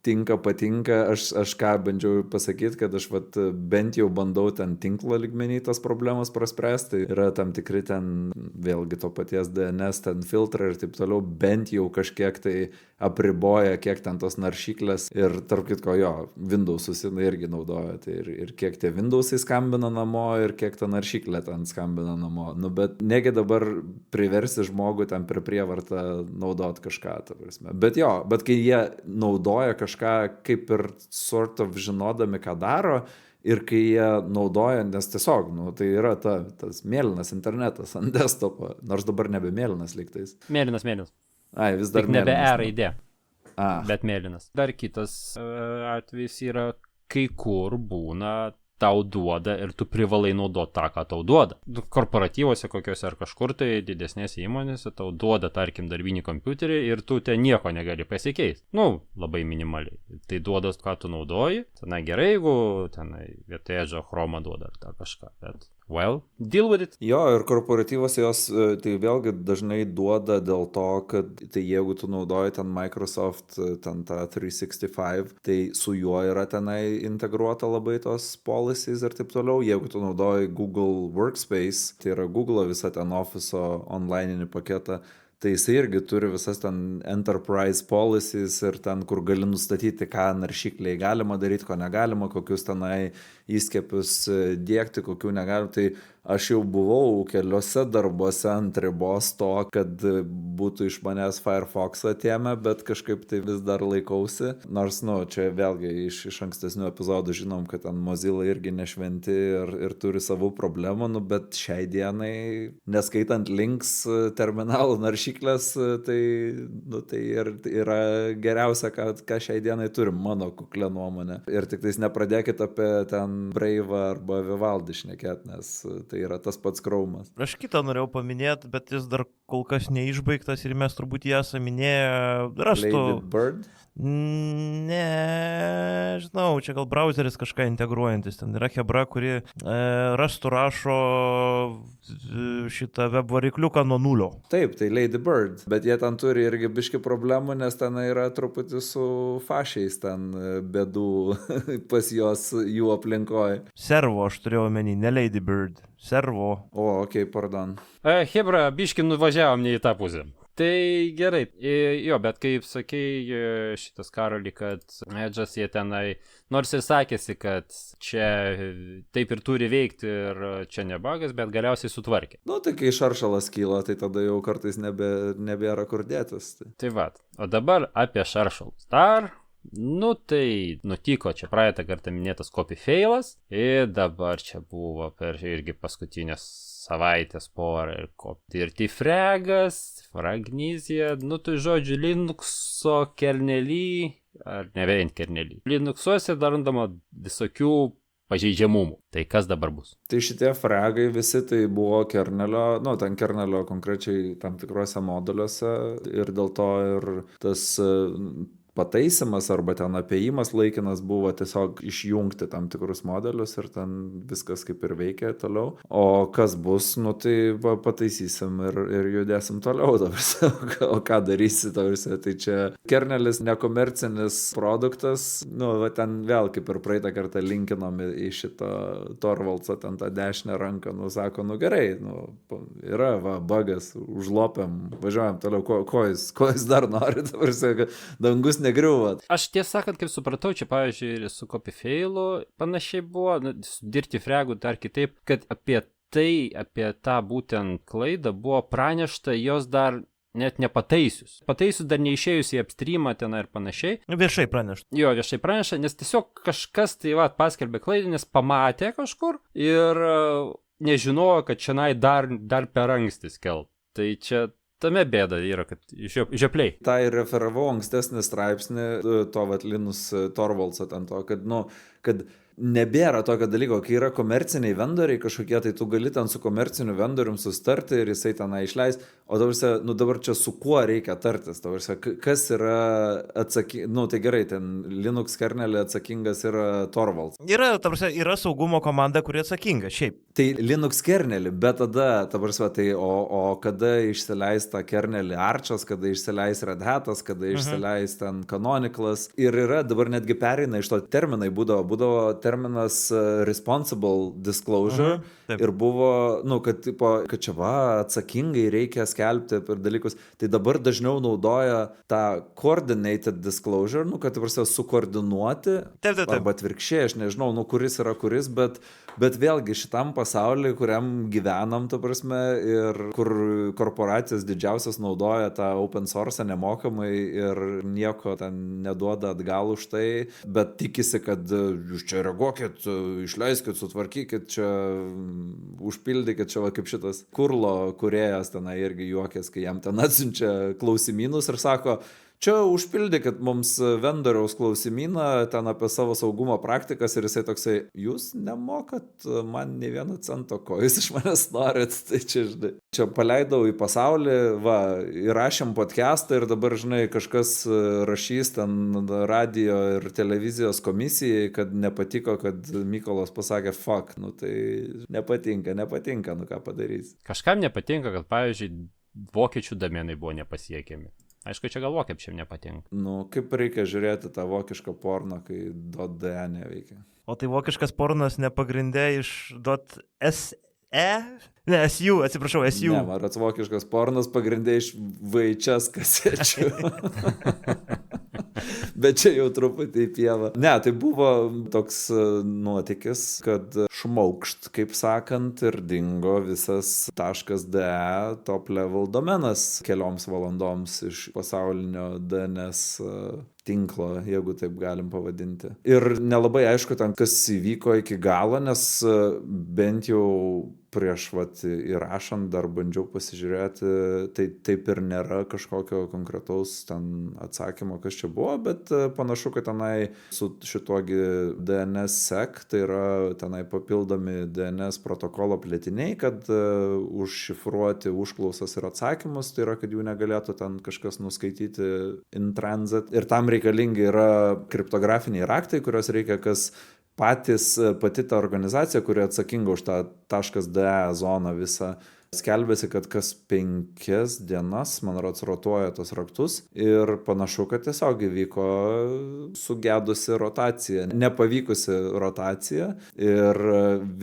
tinka, patinka, aš ką bandžiau pasakyti, kad aš bent jau bandau ten tinklo lygmenį tas problemas praspręsti. Yra tam tikri ten, vėlgi to paties DNS, ten filtrai ir taip toliau, bent jau kažkiek tai apriboja, kiek ten tos naršyklės ir tarp kitko jo, Windows'us jinai irgi naudoja. Tai ir kiek tie Windows'ai skambina namo ir kiek ta naršyklė ten skambina namo. Nu, bet negi dabar priversi žmogų ten per prievartą naudot kažką, ta prasme. Bet jo, bet kai jie naudoja kažką kaip ir sort of žinodami, ką daro, ir kai jie naudoja, nes tiesiog, tai yra tas mėlynas internetas ant desktopo, nors dabar nebe mėlynas lygtais.
Mėlynas.
Ai, vis dar
tik nebe
mėlynas.
raidė, bet mėlynas. Dar kitas atvejis yra, kai kur būna tau duoda ir tu privalai naudoti tą, ką tau duoda. Korporatyvose kokiuose ar kažkur tai didesnėse įmonėse tau duoda, tarkim, darbinį kompiuterį ir tu ten nieko negali pasikeisti. Labai minimaliai. Tai duoda, ką tu naudoji. Tenai gerai, jeigu tenai vietoje Edge'o Chrome duoda ar kažką, bet deal with it.
Jo, ir korporatyvose jos tai vėlgi dažnai duoda dėl to, kad tai jeigu tu naudoji ten Microsoft, ten tą 365, tai su juo yra tenai integruota labai tos policies ir taip toliau. Jeigu tu naudoji Google Workspace, tai yra Google visą ten Office'o online'inį paketą, tai jisai irgi turi visas ten enterprise policies ir ten, kur gali nustatyti, ką naršykliai galima daryti, ko negalima, kokius tenai įskiepius dėkti, kokių negalima. Tai aš jau buvau keliose darbuose ant ribos to, kad būtų iš manęs Firefox atėmę, bet kažkaip tai vis dar laikausi. Nors, čia vėlgi iš ankstesnių epizodų žinom, kad ten Mozilla irgi nešventi ir turi savų problemų, bet šiai dienai, neskaitant links terminalų naršyklės, tai ir yra geriausia, ką šiai dienai turim, mano kuklė nuomonė. Ir tik tais nepradėkit apie ten Brave arba Vivaldi šnekėt, nes tai yra tas pats Chrome'as.
Aš kitą norėjau paminėti, bet jis dar kol kas neišbaigtas ir mes turbūt jį esame minėję raštu.
Lady Bird?
Ne, žinau, čia gal browseris kažką integruojantis. Ten yra Hebra, kuri raštu rašo šitą web varikliuką nuo nulio.
Taip, tai Lady Bird, bet jie ten turi irgi biški problemų, nes ten yra truputį su fašiais ten bėdų pas jos jų aplinkoje.
Servo, aš turėjau omeny, ne Lady Bird, servo.
O, okei, pardon.
Hebra, biški nuvažiavom ne į tą pusę. Tai gerai, jo, bet kaip sakei šitas Karoli, kad Edge'as jie tenai, nors ir sakėsi, kad čia taip ir turi veikti ir čia nebagas, bet galiausiai sutvarkė.
Tai kai šaršalas kyla, tai tada jau kartais nebėra kur dėtis.
Tai o dabar apie šaršalus. Tai nutiko čia praeitą kartą minėtas copy failas ir dabar čia buvo per irgi paskutinės savaitės porą ir tifregas, fragnizija, tai žodžiu Linuxo kernely, ar ne vien kernely. Linuxuose dar randama visokių pažeidžiamumų. Tai kas dabar bus?
Tai šitie fragai visi tai buvo kernelio, ten kernelio konkrečiai tam tikrose moduliuose ir dėl to ir tas pataisimas arba ten apėjimas laikinas buvo tiesiog išjungti tam tikrus modelius ir ten viskas kaip ir veikia toliau. O kas bus, tai pataisysim ir judėsim toliau. O ką darysi, tai čia kernelis nekomercinis produktas, ten vėl kaip ir praeitą kartą linkinom į šitą Torvaldsą, ten tą dešinę ranką, sako, gerai, yra, bugas, užlopiam, važiuojam toliau, ko jis dar nori, dangus negriuva.
Aš tiesą sakant, kaip supratau, čia pavyzdžiui su copy failu panašiai buvo, dirbti fregų dar kitaip, kad apie tą būtent klaidą buvo pranešta jos dar net nepataisius. Pataisius dar neišėjus į apstreamą ten ir panašiai.
Viešai pranešta.
Jo, viešai praneša, nes tiesiog kažkas tai paskelbė klaidą, nes pamatė kažkur ir nežinojo, kad šiandien dar per anksti skelb. Tai čia tame bėda yra, kad žiopliai.
Tai referavau ankstesnį straipsnį to Linus Torvaldsą ten to, kad nebėra tokio dalyko, kai yra komerciniai vendoriai kažkokie, tai tu gali ten su komerciniu vendorium sustarti ir jisai tenai išleis, o dabar čia su kuo reikia tartis, kas yra atsakingas, tai gerai, ten Linux kernelį atsakingas yra Torvalds.
Yra saugumo komanda, kuri atsakinga, šiaip.
Tai Linux kernelį, bet tada, o kada išsileis tą kernelį Archas, kada išsileis Red Hatas, kada išsileis ten Canoniclas, ir yra, dabar netgi pereina iš to terminai, būdavo terminas responsible disclosure ir buvo, kad čia atsakingai reikia skelbti per dalykus. Tai dabar dažniau naudoja tą coordinated disclosure, kad sukoordinuoti, arba atvirkščiai, aš nežinau, kuris yra kuris, bet vėlgi šitam pasauliui, kuriam gyvenam, ir kur korporacijos didžiausias naudoja tą open source nemokamai ir nieko ten neduoda atgal už tai, bet tikisi, kad jūs čia reaguokit, išleiskit, sutvarkykit, čia užpildykit, čia kaip šitas Kurlo kūrėjas tenai irgi juokės, kai jam ten atsiunčia klausimynus ir sako, čia užpildykit mums vendoriaus klausimyną ten apie savo saugumo praktikas ir jisai toksai, jūs nemokat man nei vieno cento, ko jūs iš manęs norit, tai čia paleidau į pasaulį, įrašėm podcastą ir dabar, kažkas rašys ten radio ir televizijos komisijai, kad nepatiko, kad Mykolas pasakė fuck, tai nepatinka, ką padarys.
Kažkam nepatinka, kad, pavyzdžiui, vokiečių domenai buvo nepasiekiami. Aišku, čia gal vokiečiam nepatinka.
Kaip reikia žiūrėti tą vokišką porną, kai .de neveikia.
O tai vokiškas pornas nepagrindė iš .se? Ne, SU, atsiprašau, SU.
Ne, man vokiškas pornas pagrindė iš VHS kasečių. Bet čia jau truputį į pievą. Ne, tai buvo toks nuotykis, kad šmaukšt, kaip sakant, ir dingo visas .de top level domenas kelioms valandoms iš pasaulinio DNS tinklo, jeigu taip galim pavadinti. Ir nelabai aišku ten, kas įvyko iki galo, nes bent jau prieš įrašant dar bandžiau pasižiūrėti, tai taip ir nėra kažkokio konkretaus ten atsakymo, kas čia buvo, bet panašu, kad tenai su šituogi DNSSEC, tai yra tenai papildomi DNS protokolo plėtiniai, kad užšifruoti užklausas ir atsakymus, tai yra, kad jų negalėtų ten kažkas nuskaityti in transit. Ir tam reikalingi yra kriptografiniai raktai, kurios reikia pati ta organizacija, kuri atsakinga už tą .de zoną visą, skelbėsi, kad kas 5 dienas, man rodos, rotuoja tos raktus ir panašu, kad tiesiog įvyko sugedusi rotacija, nepavykusi rotacija ir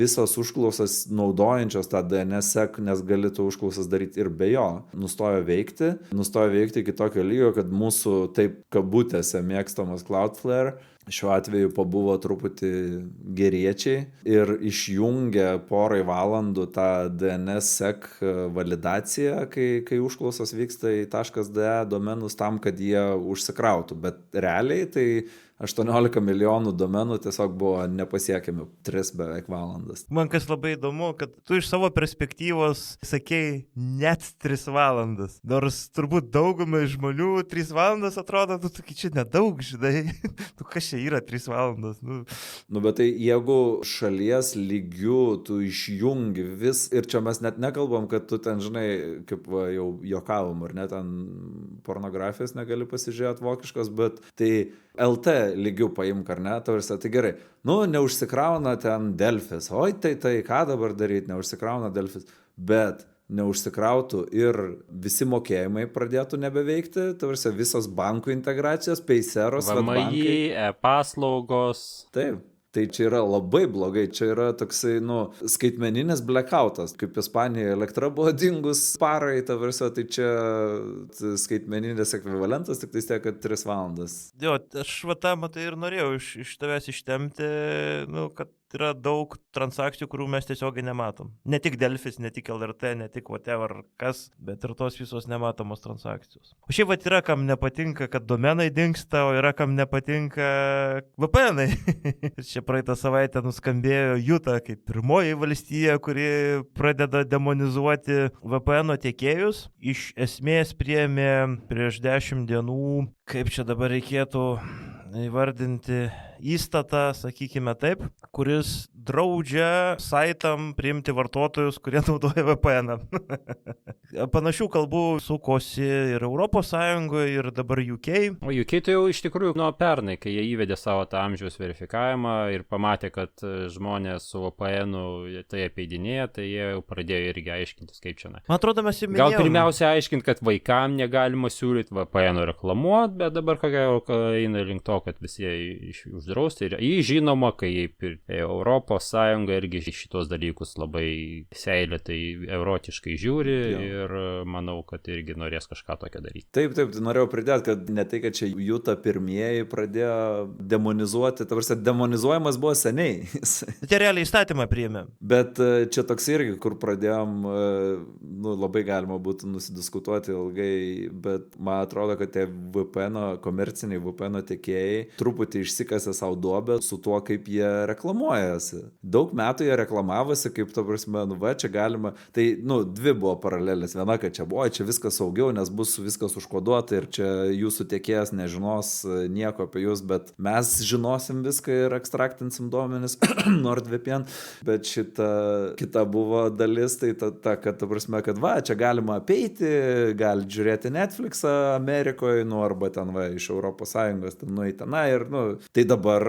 visos užklausas naudojančios tą DNSSEC, nes gali tu užklausas daryti ir be jo, nustojo veikti iki tokio lygio, kad mūsų taip kabutėse mėgstamas Cloudflare šiuo atveju pabuvo truputį geriečiai ir išjungė porai valandų tą DNSSEC validaciją, kai užklausos vyksta į .de domenus tam, kad jie užsikrautų. Bet realiai tai 18 milijonų domenų tiesiog buvo nepasiekiami 3 beveik valandas.
Man kas labai įdomu, kad tu iš savo perspektyvos sakei net 3 valandas. Nors turbūt daugumai žmonių 3 valandas atrodo, čia nedaug, žinai. Kas čia yra 3 valandas?
Bet tai jeigu šalies lygių tu išjungi vis, ir čia mes net nekalbam, kad tu ten, žinai, kaip jau juokavom, ar ne, ten pornografijos negali pasižiūrėti vokiškos, bet tai LT lygių paimk, ar ne, tai gerai. Neužsikrauna ten Delfis, tai ką dabar daryti, neužsikrauna Delfis, bet neužsikrautų ir visi mokėjimai pradėtų nebeveikti, visos bankų integracijos, Payseros,
VMI, paslaugos.
Taip. Tai čia yra labai blogai, čia yra toksai, skaitmeninis blackoutas, kaip Ispanijoje elektra buvo dingus parai, tai čia skaitmeninis ekvivalentas, tik tai tiek, kad 3 valandas.
Jo, aš matai ir norėjau iš tavęs ištemti, kad yra daug transakcijų, kurių mes tiesiogiai nematom. Ne tik Delfis, ne tik LRT, ne tik whatever kas, bet ir tos visos nematomos transakcijos. O šiaip vat yra, kam nepatinka, kad domenai dingsta, o yra, kam nepatinka VPN-ai. Čia praeitą savaitę nuskambėjo Utah kaip pirmoji valstija, kuri pradeda demonizuoti VPN tiekėjus. Iš esmės priėmė prieš 10 dienų, kaip čia dabar reikėtų įvardinti, įstatą, sakykime taip, kuris draudžia saitam priimti vartotojus, kurie naudoja VPN. Panašių kalbų sukosi ir Europos Sąjungoje, ir dabar UK.
O UK tai jau iš tikrųjų nuo pernai, kai jie įvedė savo tą amžiaus verifikavimą ir pamatė, kad žmonės su VPN-u tai apeidinėja, tai jie jau pradėjo irgi aiškintis, kaip čia.
Man atrodo, mes jau minėjome.
Gal pirmiausia aiškinti, kad vaikam negalima siūlyti VPN reklamuoti, bet dabar eina link to, kad visi uždrausti. Ir jį žinoma, kai Europos Sąjunga irgi šitos dalykus labai seilėtai eurotiškai žiūri ir manau, kad irgi norės kažką tokio daryti.
Taip, tai norėjau pridėti, kad ne tai, kad čia Utah pirmieji pradėjo demonizuoti, tarsi demonizuojamas buvo seniai.
Tai realiai įstatymą priėmė.
Bet čia toks irgi, kur pradėjom, labai galima būtų nusidiskutuoti ilgai, bet man atrodo, kad tie komerciniai VPN tiekėjai truputį išsikasė savo duobę su tuo, kaip jie reklamuojasi. Daug metų jie reklamavosi, kaip to prasme, čia galima, tai, dvi buvo paralelės. Viena, kad čia viskas saugiau, nes bus viskas užkoduota ir čia jūsų tiekėjas nežinos nieko apie jūs, bet mes žinosim viską ir ekstraktinsim duomenis NordVPN. Bet šita kita buvo dalis, tai ta kad, ta prasme, kad čia galima apeiti, gali žiūrėti Netflixą Amerikoje, arba ten iš Europos Sąjungos, tenai ir, tai dabar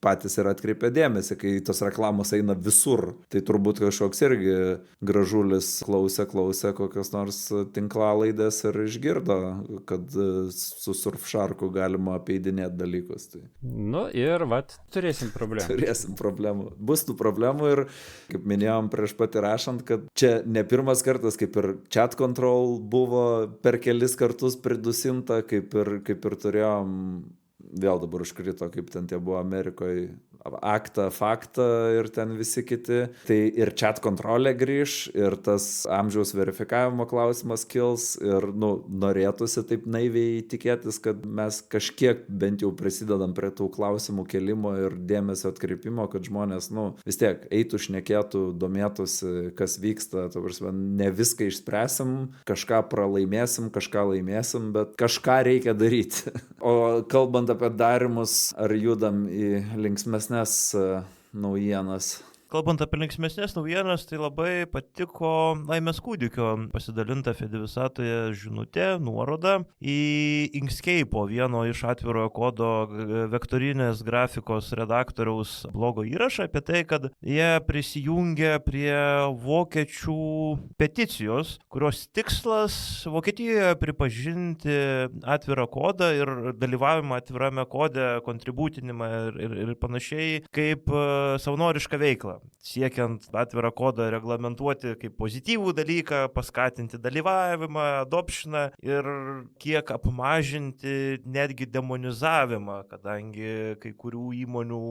patys ir atkreipia dėmesį, kai tos reklamos eina visur. Tai turbūt kažkoks irgi gražulis klausė kokios nors tinklalaidės ir išgirdo, kad su Surfsharku galima apeidinėti dalykus. Tai.
Ir turėsim problemų.
Bus tų problemų ir, kaip minėjom prieš pat įrašant, kad čia ne pirmas kartas, kaip ir chat control buvo per kelis kartus pridusinta, kaip ir turėjom. Vėl dabar užkrito, kaip ten tie buvo Amerikoje, aktą, faktą ir ten visi kiti. Tai ir chat kontrolė grįž, ir tas amžiaus verifikavimo klausimas kils, ir norėtųsi taip naiviai tikėtis, kad mes kažkiek bent jau prisidedam prie tų klausimų kelimo ir dėmesio atkreipimo, kad žmonės, vis tiek eitų, šnekėtų, domėtųsi, kas vyksta. Ne viską išspręsim, kažką pralaimėsim, kažką laimėsim, bet kažką reikia daryti. O kalbant apie darimus, ar judam į linksmesnės naujienas?
Kalbant apie linksmesnės naujienas, tai labai patiko Laimės kūdikio pasidalinta Fedivisatoje žinutė, nuoroda į Inkscape, vieno iš atvirojo kodo vektorinės grafikos redaktoriaus blogo įrašą apie tai, kad jie prisijungia prie vokiečių peticijos, kurios tikslas Vokietijoje pripažinti atvirą kodą ir dalyvavimą atvirame kode, kontributinimą ir panašiai kaip savanorišką veiklą. Siekiant atvirą kodą reglamentuoti kaip pozityvų dalyką, paskatinti dalyvavimą, adoptioną ir kiek apmažinti netgi demonizavimą, kadangi kai kurių įmonių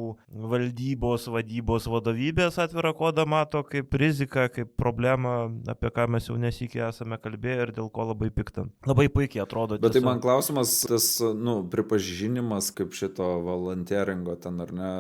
valdybos, vadybos, vadovybės atvirą kodą mato kaip riziką, kaip problemą, apie ką mes jau nesikį esame kalbėję ir dėl ko labai pikta. Labai puikiai atrodo.
Bet tai man klausimas, tas pripažinimas kaip šito volunteeringo ten ar ne,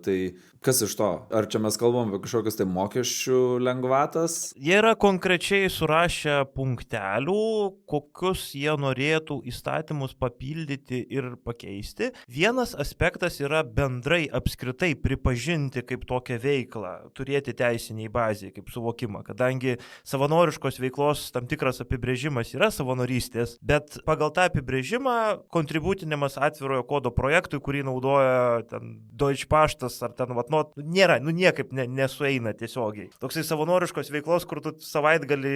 tai kas iš to? Ar čia mes kalbam apie kažkokius tai mokesčių lengvatas?
Jie yra konkrečiai surašę punktelių, kokius jie norėtų įstatymus papildyti ir pakeisti. Vienas aspektas yra bendrai apskritai pripažinti kaip tokią veiklą, turėti teisiniai bazėje kaip suvokimą, kadangi savanoriškos veiklos tam tikras apibrėžimas yra savanorystės, bet pagal tą apibrėžimą kontributinimas atvirojo kodo projektui, kurį naudoja ten Deutsche Paštas ar ten nėra, niekaip nesueina tiesiogiai. Toksai savanoriškos veiklos, kur tu savaitgalį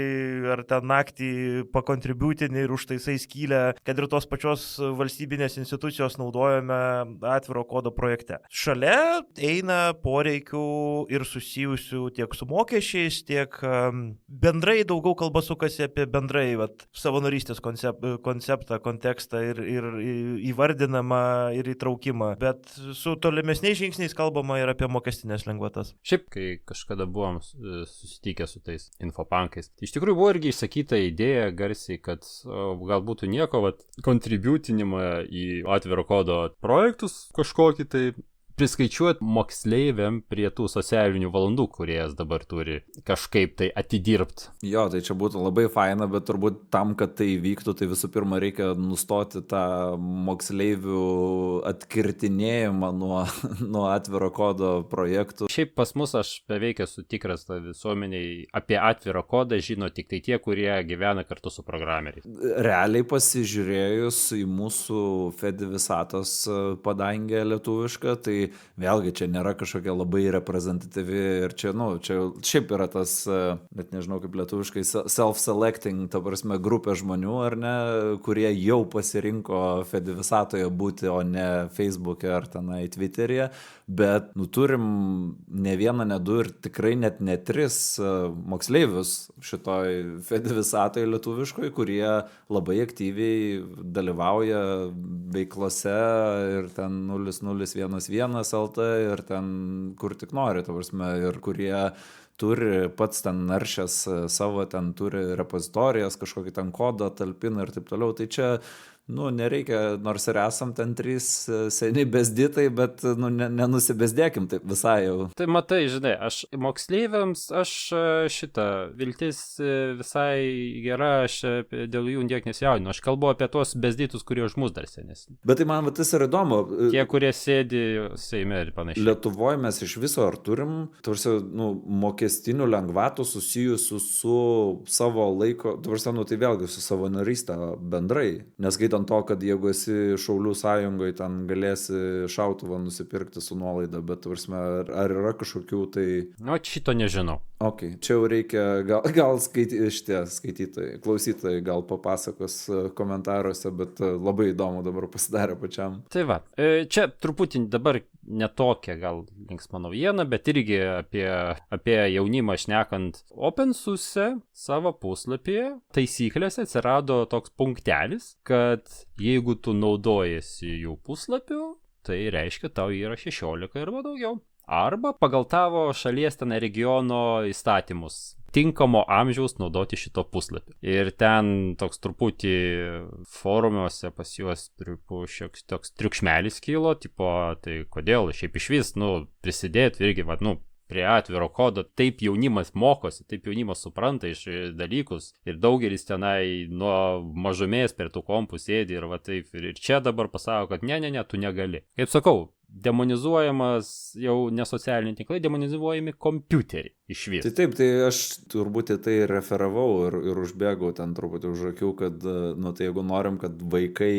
ar ten naktį pakontributini ir užtaisai skylę, kad ir tos pačios valstybinės institucijos naudojame atviro kodo projekte. Šalia eina poreikių ir susijusių tiek su mokesčiais, tiek bendrai daugiau kalba sukasi apie bendrai savanorystės konceptą, kontekstą ir įvardinamą ir įtraukimą. Bet su tolimesniais žingsniais kalbama ir apie apie mokestinės lengvatas.
Šiaip, kai kažkada buvom susitikę su tais infopankais, tai iš tikrųjų buvo irgi išsakyta idėja garsiai, kad gal būtų nieko, kontributinimą į atviro kodo projektus kažkokį tai priskaičiuoti moksleiviam prie tų socialinių valandų, kurie jas dabar turi kažkaip tai atidirbt.
Jo, tai čia būtų labai faina, bet turbūt tam, kad tai vyktų, tai visų pirma reikia nustoti tą moksleivių atkirtinėjimą nuo atviro kodo projektų.
Šiaip pas mus aš beveik esu tikras, ta visuomeniai apie atvirą kodą žino tik tai tie, kurie gyvena kartu su programeriais.
Realiai pasižiūrėjus į mūsų Fedivisatos padangę lietuvišką, tai vėlgi čia nėra kažkokia labai reprezentatyvi ir čia šiaip yra tas, net nežinau kaip lietuviškai, self-selecting, ta prasme, grupė žmonių, ar ne, kurie jau pasirinko Fedivisatoje būti, o ne Facebook'e ar tenai Twitter'e, bet turim ne vieną, ne du ir tikrai net ne 3 moksleivius šitoj Fedivisatoje lietuviškoj, kurie labai aktyviai dalyvauja veiklose ir ten 0011 LT ir ten kur tik nori, ta prasme, ir kurie turi pats ten naršęs savo, ten turi repozitorijas, kažkokį ten kodą talpina ir taip toliau, tai čia nereikia, nors ir esam ten 3 seni bezditai, bet nenusibesdėkim taip visai jau.
Tai matai, žinai, aš moksleiviams, viltis visai gera, aš dėl jų niek nesijaudinu. Aš kalbu apie tuos bezditus, kurie už mus dar senesni.
Bet tai man tas yra įdomu.
Tie, kurie sėdi Seime ir panašiai.
Lietuvoje mes iš viso ar turim, mokestinių lengvatų susijusių su savo laiko, tai vėlgi su savo narystę bendrai, nes ant to, kad jeigu esi Šaulių sąjungoje, ten galėsi šautuvą nusipirkti su nuolaida, bet ar yra kažkokių tai...
Šito nežinau.
Ok, čia jau reikia, gal skaitytojai, klausytojai gal papasakos komentaruose, bet labai įdomu dabar pasidarė pačiam.
Tai va, čia truputį dabar netokia gal linksma naujiena, bet irgi apie jaunimą šnekant. OpenSUSE savo puslapyje taisyklėse atsirado toks punktelis, kad jeigu tu naudojasi jų puslapiu, tai reiškia tau yra 16 arba daugiau. Arba pagal tavo šalies ten regiono įstatymus tinkamo amžiaus naudoti šito puslapį. Ir ten toks truputį forumuose pas juos šioks toks triukšmelis kilo, tipo, tai kodėl šiaip iš vis, prisidėti irgi, prie atviro kodo, taip jaunimas mokosi, taip jaunimas supranta iš dalykus ir daugelis tenai nuo mažumės prie tų kompų sėdi ir taip, ir čia dabar pasako, kad ne, tu negali. Kaip sakau, demonizuojamas jau ne socialiniai tinklai, demonizuojami kompiuteriai iš vis.
Tai taip, tai aš turbūt į tai referavau ir užbėgau ten truputį už akių, kad, tai jeigu norim, kad vaikai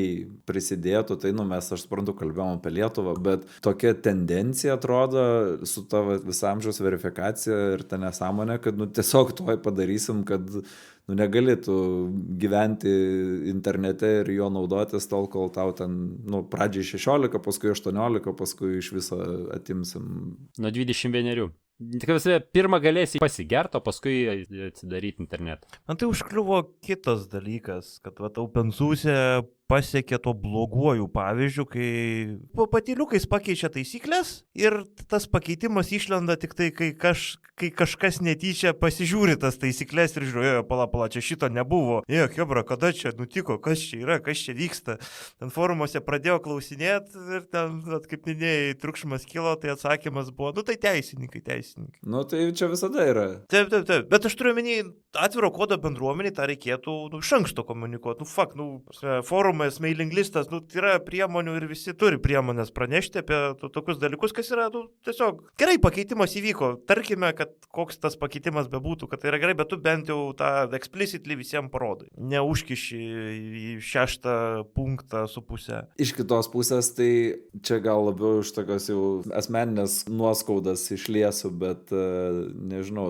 prisidėtų, tai, mes, aš suprantu, kalbėjom apie Lietuvą, bet tokia tendencija atrodo su tavo visamžiaus verifikacija ir ta nesąmonė, kad, tiesiog tuoj padarysim, kad negali tu gyventi internete ir jo naudotis tol, kol tau ten, pradžiai 16, paskui 18, paskui iš viso atimsim.
Nuo 21. Tikrai pirmą galėsi pasigerti, o paskui atsidaryti internetą.
Man tai užkliuvo kitas dalykas, kad OpenSUSE pasiekė to bloguoju pavyzdžiu, kai patyliukais pakeičia taisyklės ir tas pakeitimas išlenda tik tai, kai kažkas netyčia pasižiūri tas taisyklės ir žiūrėjo, pala, čia šito nebuvo. Hebra, kada čia nutiko, kas čia yra, kas čia vyksta. Ten forumuose pradėjo klausinėti ir ten, kaip minėjai, triukšmas kilo, tai atsakymas buvo, tai teisininkai.
Tai čia visada yra.
Taip, bet aš turiu omeny, atviro kodo bendruomenį tą reikėtų iš anksto komunikuoti. Forumas, mailing listas, yra priemonių ir visi turi priemonės pranešti apie tokius dalykus, kas yra, tiesiog gerai, pakeitimas įvyko. Tarkime, kad koks tas pakeitimas bebūtų, kad tai yra gerai, bet tu bent jau tą explicitly visiems parodai. Neužkiši į 6 punktą su pusę.
Iš kitos pusės, tai čia gal labiau iš tokios jau asmeninės nuoskaudas išliesiu, bet nežinau,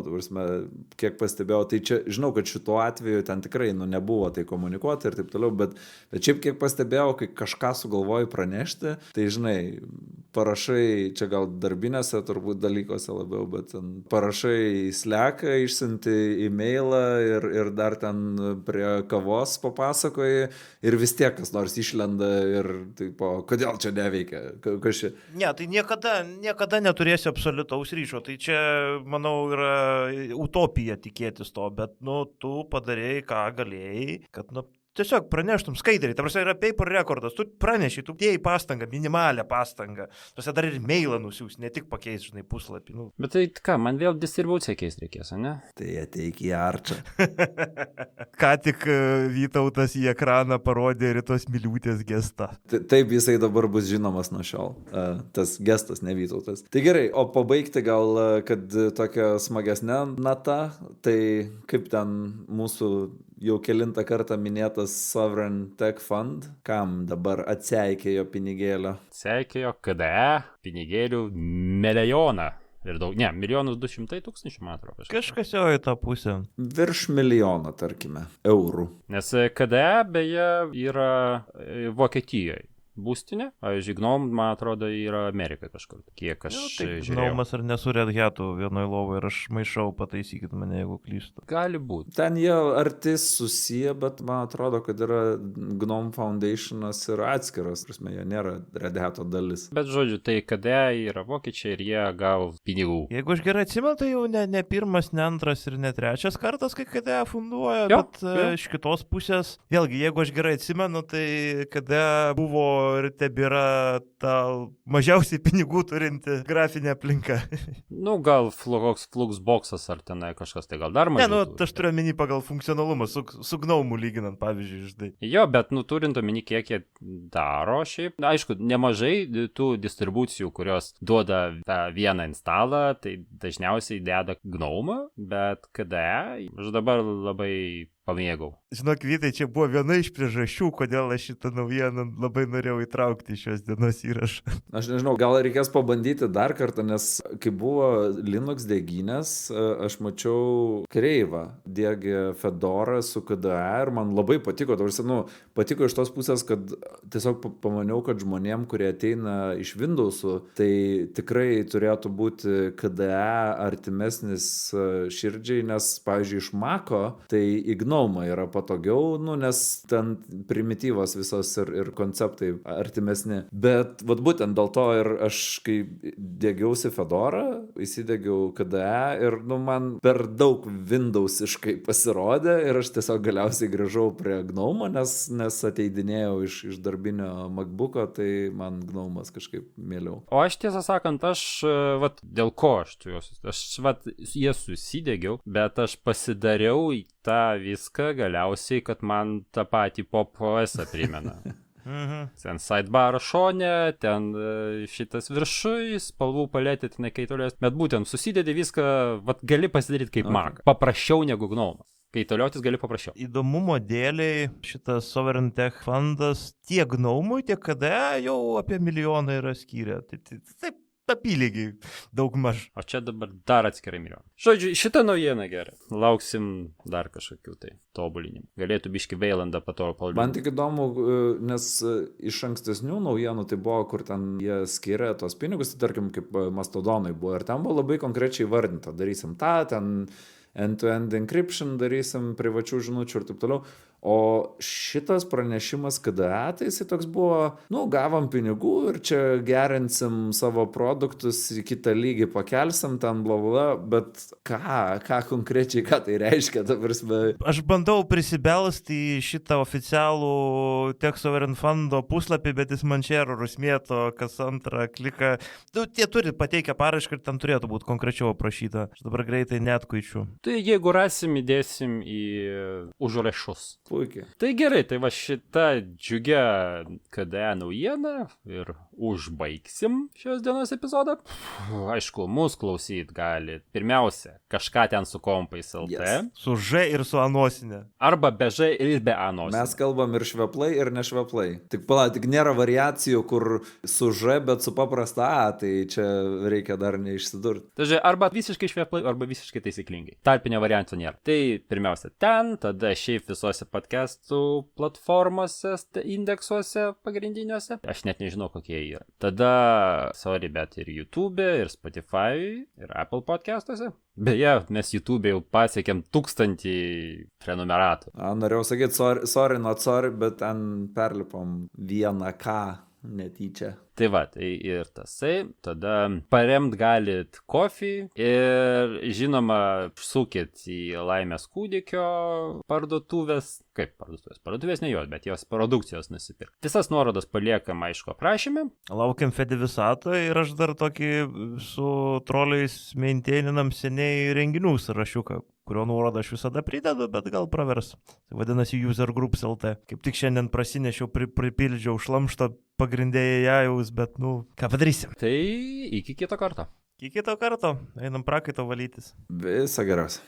kiek pastebėjau, tai čia, žinau, kad šituo atveju ten tikrai nebuvo tai komunikuoti ir taip toliau, bet šiaip kiek pastebėjau, kai kažką sugalvoju pranešti, tai žinai, parašai, čia gal darbinėse turbūt dalykuose labiau, bet ten parašai Slacką, išsiunti e-mailą ir dar ten prie kavos papasakoji ir vis tiek kas nors išlenda ir taip, kodėl čia neveikia, kas čia.
Ne, tai niekada neturėsi absoliutaus ryšio, tai čia, manau, yra utopija tikėtis to, bet, tu padarėjai, ką galėjai, kad, tiesiog praneštum skaidriai, ta prasme yra paper rekordas, tu praneši, tu dėjai pastangą, minimalią pastangą, tu dar ir mailą nusiūs, ne tik pakeis, puslapį.
Bet tai ką, man vėl distribuciją keist reikės, ne?
Tai ateik į Arčą.
Ką tik Vytautas į ekraną parodė Ritos Miliūtės gestą.
Taip jisai dabar bus žinomas nuo šiol, tas gestas, ne Vytautas. Tai gerai, o pabaigti gal, kad tokia smagesnė nata, tai kaip ten mūsų jau kelintą kartą minėtas Sovereign Tech Fund, kam dabar atseikėjo pinigėlio?
Atseikėjo KDE pinigėlių milijoną. Ir daug, 1,2 milijonų, man atrodo.
Kažkas jau į tą pusę.
Virš milijono, tarkime, eurų.
Nes KDE beje yra Vokietijoje. Būstinė, pavyzdžiui, GNOME, man atrodo, yra Amerika kažkur, kiek aš žiūrėjau.
GNOME'as ar nesu Red Hat'u vienoj lovai ir aš maišau, pataisykit mane, jeigu klystu.
Gali būti.
Ten jie arti susiję, bet man atrodo, kad yra GNOME Foundationas ir atskiras, prasme, jie nėra Red Hat'o dalis.
Bet žodžiu, tai KDE yra vokiečiai ir jie gavo pinigų.
Jeigu aš gerai atsimenu, tai jau ne pirmas, ne antras ir ne trečias kartas, kai KDE funduoja, bet iš kitos pusės, vėlgi, jeigu aš gerai atsimenu, tai KDE buvo ir tebėra ta mažiausiai pinigų turinti grafinė aplinka.
Gal Fluxboxas ar tenai kažkas, tai gal dar mažiau.
Aš turiu omeny pagal funkcionalumą, su GNOME lyginant, pavyzdžiui, žinai.
Jo, bet turint omeny, kiek jie daro šiaip. Aišku, nemažai tų distribucijų, kurios duoda tą vieną instalą, tai dažniausiai deda GNOME, bet KDE aš dabar labai pamėgau.
Žinok, Vytai, čia buvo viena iš priežasčių, kodėl aš šitą naujieną labai norėjau įtraukti šios dienos įrašą.
Aš nežinau, gal reikės pabandyti dar kartą, nes kai buvo Linux dėgynės, aš mačiau Kreivą diegė Fedora su KDE ir man labai patiko. Patiko iš tos pusės, kad tiesiog pamaniau, kad žmonėm, kurie ateina iš Windows'ų, tai tikrai turėtų būti KDE artimesnis širdžiai, nes, pavyzdžiui, iš Mac'o, tai GNOME yra patogiau, nes ten primityvos visos ir konceptai artimesni. Bet būtent dėl to ir aš, kai dėgiausi Fedorą, įsidėgiau KDE ir man per daug Windowsiškai pasirodė ir aš tiesiog galiausiai grįžau prie GNOME, nes ateidinėjau iš darbinio MacBook'o, tai man GNOME'as kažkaip mieliau.
O aš tiesą sakant, dėl ko jie susidėgiau, bet aš pasidariau į tą viską galiausiai, kad man tą patį Pop OS primena. Ten sidebar šone, ten šitas viršui, spalvų paletė, ten kaitolės, bet būtent susidėdė viską, gali pasidaryti kaip Mac. Paprasčiau negu GNOME. Kaitaliotis gali paprasčiau.
Įdomumo dėliai šitas Sovereign Tech fundas tiek GNOME, tiek KDE jau apie milijoną yra skyrę. Taip. Apylygiai, daug maž.
O čia dabar dar atskirai milijonai. Žodžiu, šitą naujieną gerai. Lauksim dar kažkokių tobulinimų. Galėtų biški veilandą patobulinti.
Man tik įdomu, nes iš ankstesnių naujienų tai buvo, kur ten jie skiria tos pinigus, tai tarkim kaip Mastodonai buvo. Ir ten buvo labai konkrečiai vardinta. Darysim tą, ten end-to-end encryption, darysim privačių žinučių ir taip toliau. O šitas pranešimas KDE, tai jisai toks buvo, gavom pinigų ir čia gerinsim savo produktus, į kitą lygį pakelsim, ten blablabla, bet ką konkrečiai, ką tai reiškia, ta prasme?
Aš bandau prisibelsti į šitą oficialų Tech Sovereign Fundo puslapį, bet jis man čia erorus mėto, kas antrą kliką. Tie turi pateikę paraišką ir ten turėtų būti konkrečiau aprašyta. Aš dabar greitai neatkuičiu.
Tai jeigu rasim, įdėsim į užrašus.
Puikiai.
Tai gerai, tai šita džiugia KDE naujiena ir užbaigsim šios dienos epizodą. Aišku, mūsų klausyt gali pirmiausia kažką ten su kompais LT.
Yes.
Su Ž ir su anosinė.
Arba be Ž ir be anosinė.
Mes kalbam ir šveplai, ir nešveplai. Tik nėra variacijų, kur su Ž, bet su paprasta A, tai čia reikia dar neišsidurti.
Tai arba visiškai šveplai, arba visiškai taisyklingai. Tarpinio varianto nėra. Tai pirmiausia ten, tada šiaip visose podcastų platformose, indeksuose pagrindiniuose. Aš net nežinau, kokie jie yra. Tada, sorry, bet ir YouTube, ir Spotify, ir Apple podcastuose. Beje, mes YouTube jau pasiekėm 1000 prenumeratų.
Norėjau sakyti, sorry, not sorry, bet ten perlipom 1K netyčia.
Tai va, tai ir tasai, tada paremt galit Ko-fi ir žinoma, sukit į Laimės kūdikio parduotuvės, kaip parduotuvės? Parduotuvės ne jos, bet jos produkcijos nusipirkti. Visas nuorodas paliekam, aišku, aprašyme.
Laukiam Fedi Visatoje ir aš dar tokį su troliais maintaininam seniai renginių sąrašiuką, kurio nuorodą aš visada pridedu, bet gal pravers. Tai vadinasi User Groups LT. Kaip tik šiandien prasinešiau, pripildžiau šlamštą pagrindėje jajaus, bet, ką padarysim.
Tai iki kito karto.
Iki kito karto. Einam prakaito valytis.
Viso geriausio.